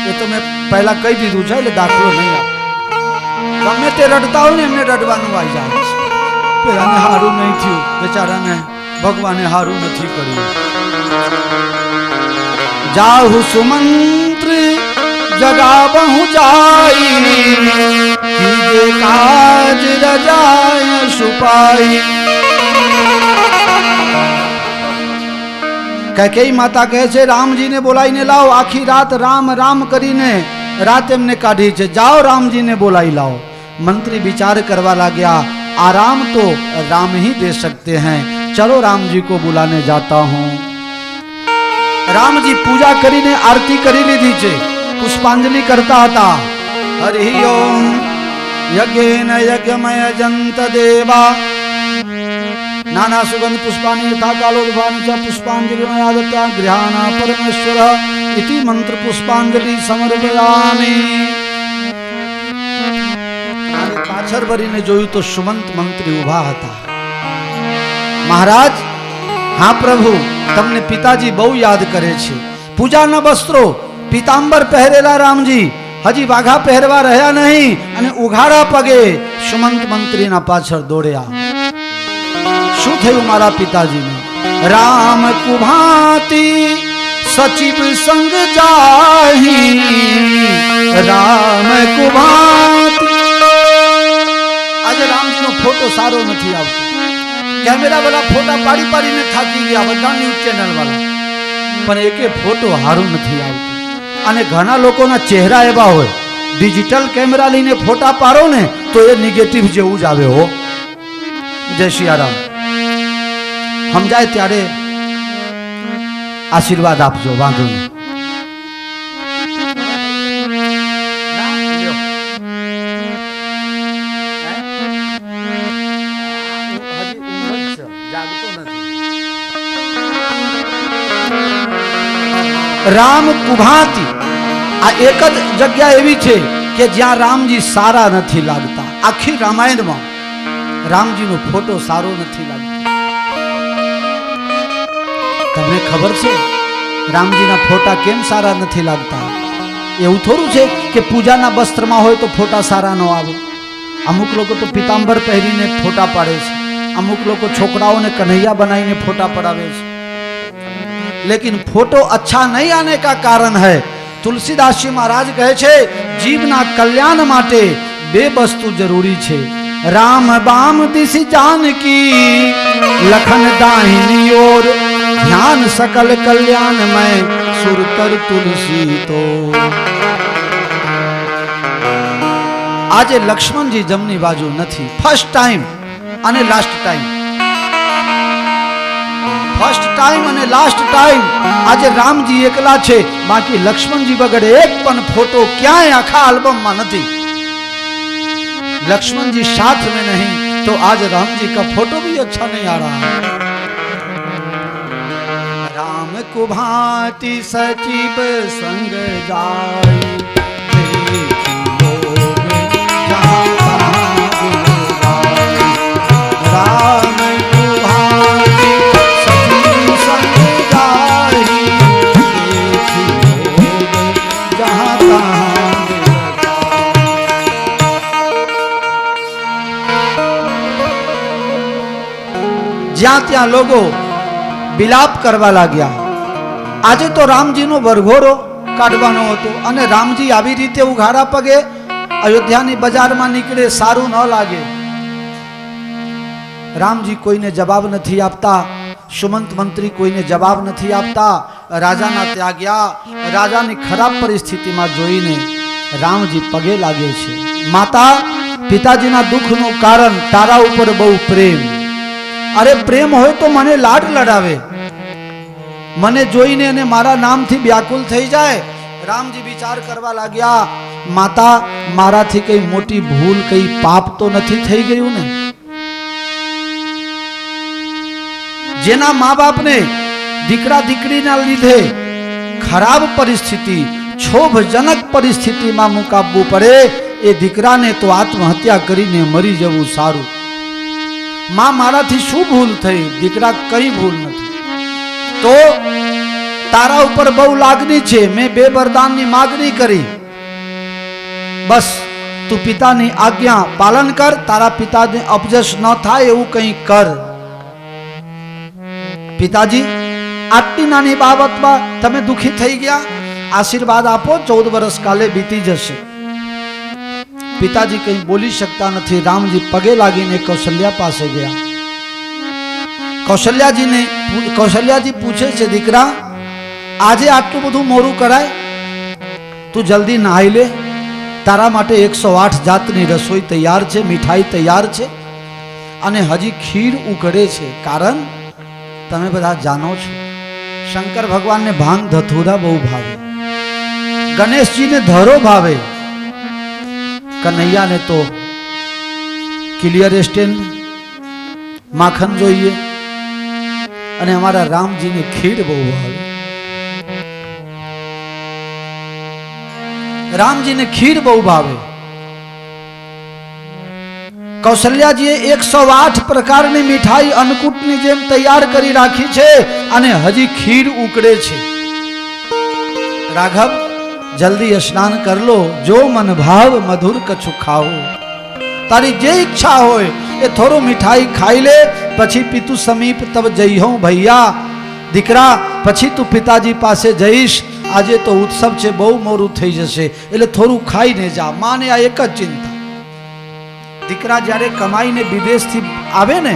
S1: ये तो मैं पहला कही दीधुं छे એટલે દાખલો નહીં આપો। ગમે તે રડતા હોય ને એમને રડવાનું આવી જાય। પેલાને હારું નહીં થયું, બેચારાને ભગવાને હારું નથી કર્યું। जाहु सुमंत्र जगा बहु जाई कीजे काज रजाय सुपाई। कैकेयी माता कहे छे राम जी ने बोलाई ने लाओ। आखी रात राम राम करीने रात एमने काढ़ी छे, जाओ राम जी ने बोलाई लाओ। मंत्री विचार करवा लाग्या, आराम तो राम ही दे सकते हैं, चलो राम जी को बुलाने जाता हूं। राम जी पूजा करीने आरती करी लीधी छे, पुष्पांजलि करता था। हरि ओम यज्ञेन यज्ञमय जंत देवा नाना सुगंध पुष्पाणि यथा कालोद्भानि च पुष्पांजलिमयादत्या गृहाणा परमेश्वरः इति मंत्र पुष्पांजलि समर्पयामि। पाछળ વળીને જોયું તો સુમંત મંત્રી ઉભા હતા। મહારાજ हाँ प्रभु तमने पिताजी बहु याद करे छे। पूजाना वस्त्रो पीतांबर पहरेला रामजी हजी वाघा पहरवा रह्या नहीं अने उघाड़ा पगे सुमंत मंत्री ना पाछळ दौड़्या। शू थयुं मारा पिताजी ने? राम कुभाती सचिव संग जाही, राम कुभाती। आज रामजी नो फोटो सारो नहीं आवतो। कैमरा वाला फोटा पाड़ी पाड़ी ने थाकी गया बधा न्यूज चैनल वाला, पण एके फोटो हारू नहीं आवतो। अने घणा लोकोना चेहरा एवा होय, डिजिटल कैमरा लईने फोटा पाड़ो ने तो ए नेगेटिव जेवुं ज आवे हो। जय सियाराम। समजाय त्यारे आशीर्वाद आपजो, वांधो नहीं। राम कुभाती आ एक ज जग्या एवी छे के ज्यां रामजी सारा नहीं लगता। आखी रामायण में रामजी नो फोटो सारो नहीं लगता। તમને ખબર છે રામજીના ફોટા કેમ સારા નથી લાગતા? એવું થોડું છે કે પૂજાના વસ્ત્રમાં હોય તો ફોટા સારા ન આવે. અમુક લોકો તો પીતાંબર પહેરીને ફોટા પાડે છે, અમુક લોકો છોકરાઓને કन्हैया બનાવીને ફોટા પડાવે છે. लेकिन फोटो अच्छा नहीं आने का कारण है, तुलसीदास जी महाराज कहे छे जीवना कल्याण माटे बे वस्तु जरूरी छे, राम बाम दिशि जानकी लखन दाहिनी ओर, ध्यान सकल कल्याण में सुरतर तुलसी तो. आज लक्ष्मण जी जमनी बाजू नहीं, फर्स्ट टाइम અને લાસ્ટ ટાઈમ, ફર્સ્ટ ટાઈમ અને લાસ્ટ ટાઈમ આજે રામજી એકલા છે, બાકી લક્ષ્મણજી વગર એક પણ ફોટો ક્યાંય આખા આલ્બમમાં નથી. लक्ष्मण जी साथ में नहीं तो आज राम जी का फोटो भी अच्छा नहीं आ रहा है. राम को भांति सचिव संग जाय, राम को भांति सचिव संग जाय, जहाँ तहाँ જ્યાં ત્યાં લોકો બિલાપ કરવા લાગ્યા. આજે તો રામજીનો વરઘોડો કાઢવાનો હતો અને રામજી આવી રીતે ઉઘાડા પગે અયોધ્યાની બજારમાં નીકળે, સારું ન લાગે. રામજી કોઈને જવાબ નથી આપતા, સુમંત મંત્રી કોઈને જવાબ નથી આપતા. રાજાના ત્યાં ગયા, રાજાની ખરાબ પરિસ્થિતિમાં જોઈને રામજી પગે લાગે છે. માતા, પિતાજીના દુઃખનું કારણ તારા ઉપર બહુ પ્રેમ. અરે પ્રેમ હોય તો મને લાડ લડાવે, મને જોઈને અને મારા નામથી વ્યાકુલ થઈ જાય. રામજી વિચાર કરવા લાગ્યા, માતા મારાથી કઈ મોટી ભૂલ, કઈ પાપ તો નથી થઈ ગયું ને? જેના મા બાપને દીકરા દીકરીના લીધે ખરાબ પરિસ્થિતિ, ક્ષોભજનક પરિસ્થિતિમાં મુકાવવું પડે, એ દીકરાને તો આત્મહત્યા કરીને મરી જવું સારું. માં મારાથી શું ભૂલ થઈ? દીકરા કઈ ભૂલ નથી. તો તારા ઉપર બહુ લાગણી છે, મેં બે વરદાનની માગણી કરી, બસ તું પિતાની આજ્ઞા પાલન કર, તારા પિતાને અપજશ ન થાય એવું કંઈ કર. પિતાજી આટલી નાની બાબતમાં તમે દુખી થઈ ગયા, આશીર્વાદ આપો, 14 વર્ષ કાલે બીતી જશે. પિતાજી કઈ બોલી શકતા નથી. રામજી પગે લાગીને કૌશલ્યા પાસે ગયા. કૌશલ્યાજી પૂછે છે, દીકરા આજે આટલું બધું મોડું કરાય? તું જલ્દી નહાઈ લે, તારા માટે 108 જાતની રસોઈ તૈયાર છે, મીઠાઈ તૈયાર છે અને હજી ખીર ઉકળે છે. કારણ તમે બધા જાણો છો શંકર ભગવાનને ભાંગ ધતુરા બહુ ભાવે, ગણેશજીને ધરો ભાવે, कन्हैया ने तो क्लियर स्टैंड माखन જોઈએ અને અમારા રામજીને ખીર બહુ ભાવે. રામજીને ખીર બહુ ભાવે. કૌશલ્યાજીએ 108 પ્રકારની મીઠાઈ અન્નકૂટની જેમ તૈયાર કરી રાખી છે અને હજી ખીર ઉકળે છે. રાઘવ जल्दी स्नान कर लो, जो मन भाव मधुर कछु खाओ. तारी जे इच्छा होय ए थोड़ो मिठाई खाई ले, पछी पितु समीप तब जइहो भैया. दीकरा पछी तू पिताजी पासे जईश, आजे तो उत्सव छे, बहु मोरू थई जशे, એટલે થોડું ખાઈને જા. માને આ એક જ ચિંતા. દીકરા જ્યારે કમાઈને વિદેશથી આવે ને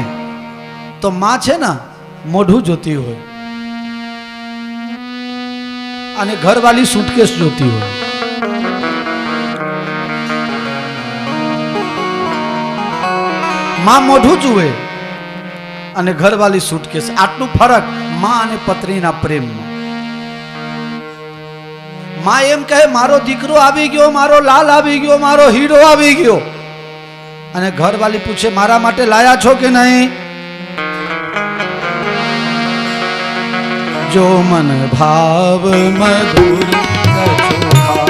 S1: તો માં છે ને મોઢું જોતી હોય અને ઘરવાળી સુટકેસ જોતી હોય. માં મોઢું જુએ અને ઘરવાળી સુટકેસ. આટલું ફરક માં અને પત્નીના પ્રેમમાં. માં એમ કહે મારો દીકરો આવી ગયો, મારો લાલ આવી ગયો, મારો હીરો આવી ગયો, અને ઘરવાળી પૂછે મારા માટે લાયા છો કે નહીં? जो मन भाव मधुर कछु खाओ,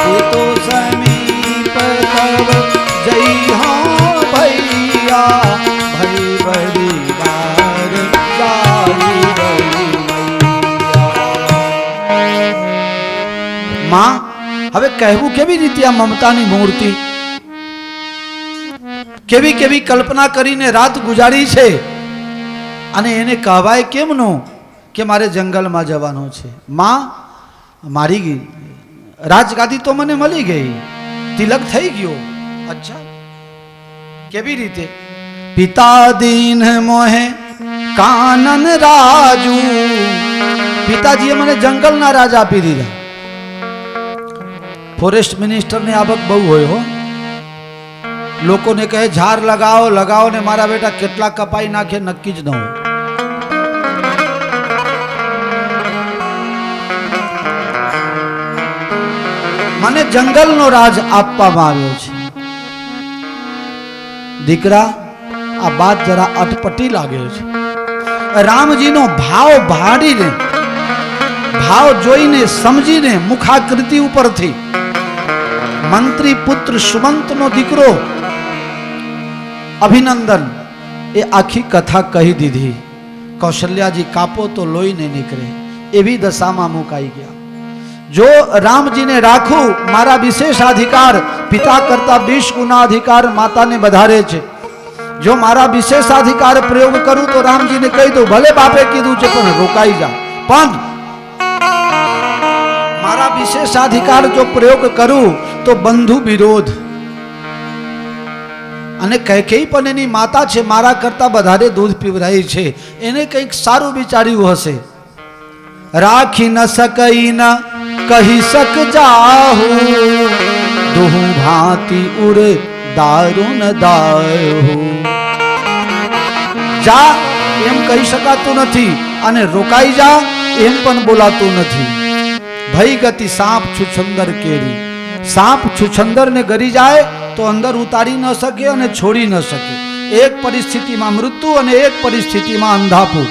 S1: ये तो समीप तब जइहो भैया, भई बड़ी बार માં હવે કહેવું કેવી રીતે આ મમતાની મૂર્તિ, કેવી કેવી કલ્પના કરીને રાત ગુજારી છે, અને એને કહેવાય કેમનું કે મારે જંગલમાં જવાનું છે. માં મારી રાજગાદી તો મને મળી ગઈ, તિલક થઈ ગયો. અચ્છા કેવી રીતે? પિતા દીન મોહે કાનન રાજુ, પિતાજીએ મને જંગલના રાજ આપી દીધા. ફોરેસ્ટ મિનિસ્ટરને આવક બહુ હોય હો, લોકોને કહે ઝાડ લગાવો લગાવો ને મારા બેટા કેટલા કપાઈ નાખે નક્કી જ ન હોય. મને જંગલનો રાજ આપવામાં આવ્યો છે. દીકરા આ વાત જરા અટપટી લાગે છે. રામજીનો ભાવ ભાડીને, ભાવ જોઈને સમજીને મુખાકૃતિ ઉપરથી મંત્રી પુત્ર સુમંતનો દીકરો અભિનંદન એ આખી કથા કહી દીધી. કૌશલ્યાજી કાપો તો લોહીને નીકળે એવી દશામાં મુકાઈ ગયા. જો રામજીને રાખું મારા વિશેષાધિકાર પિતા કરતા 20 ગુના અધિકાર માતાને વધારે છે. જો મારા વિશેષાધિકાર પ્રયોગ કરું તો રામજીને કહી દઉં ભલે બાપે કીધું છે પણ રોકાઈ જા, પણ મારા વિશેષાધિકાર જો પ્રયોગ કરું તો બંધુ વિરોધ. અને કૈકેયી પણ એની માતા છે, મારા કરતા વધારે દૂધ પીવરાય છે, એને કંઈક સારું વિચાર્યું હશે. રાખી ન શકઈ ન કહી શક જાહુ, દુહુ ભાંતિ ઉરે દારૂન દાહુ. જા એમ કહી શકાતું નથી અને રોકાઈ જા એમ પણ બોલાતું નથી. ભઈ ગતિ સાપ છુછંદર કેરી, સાપ છુછંદર ને ગરી જાય તો અંદર ઉતારી ન શકે અને છોડી ન શકે. એક પરિસ્થિતિમાં મૃત્યુ અને એક પરિસ્થિતિમાં અંધાપું.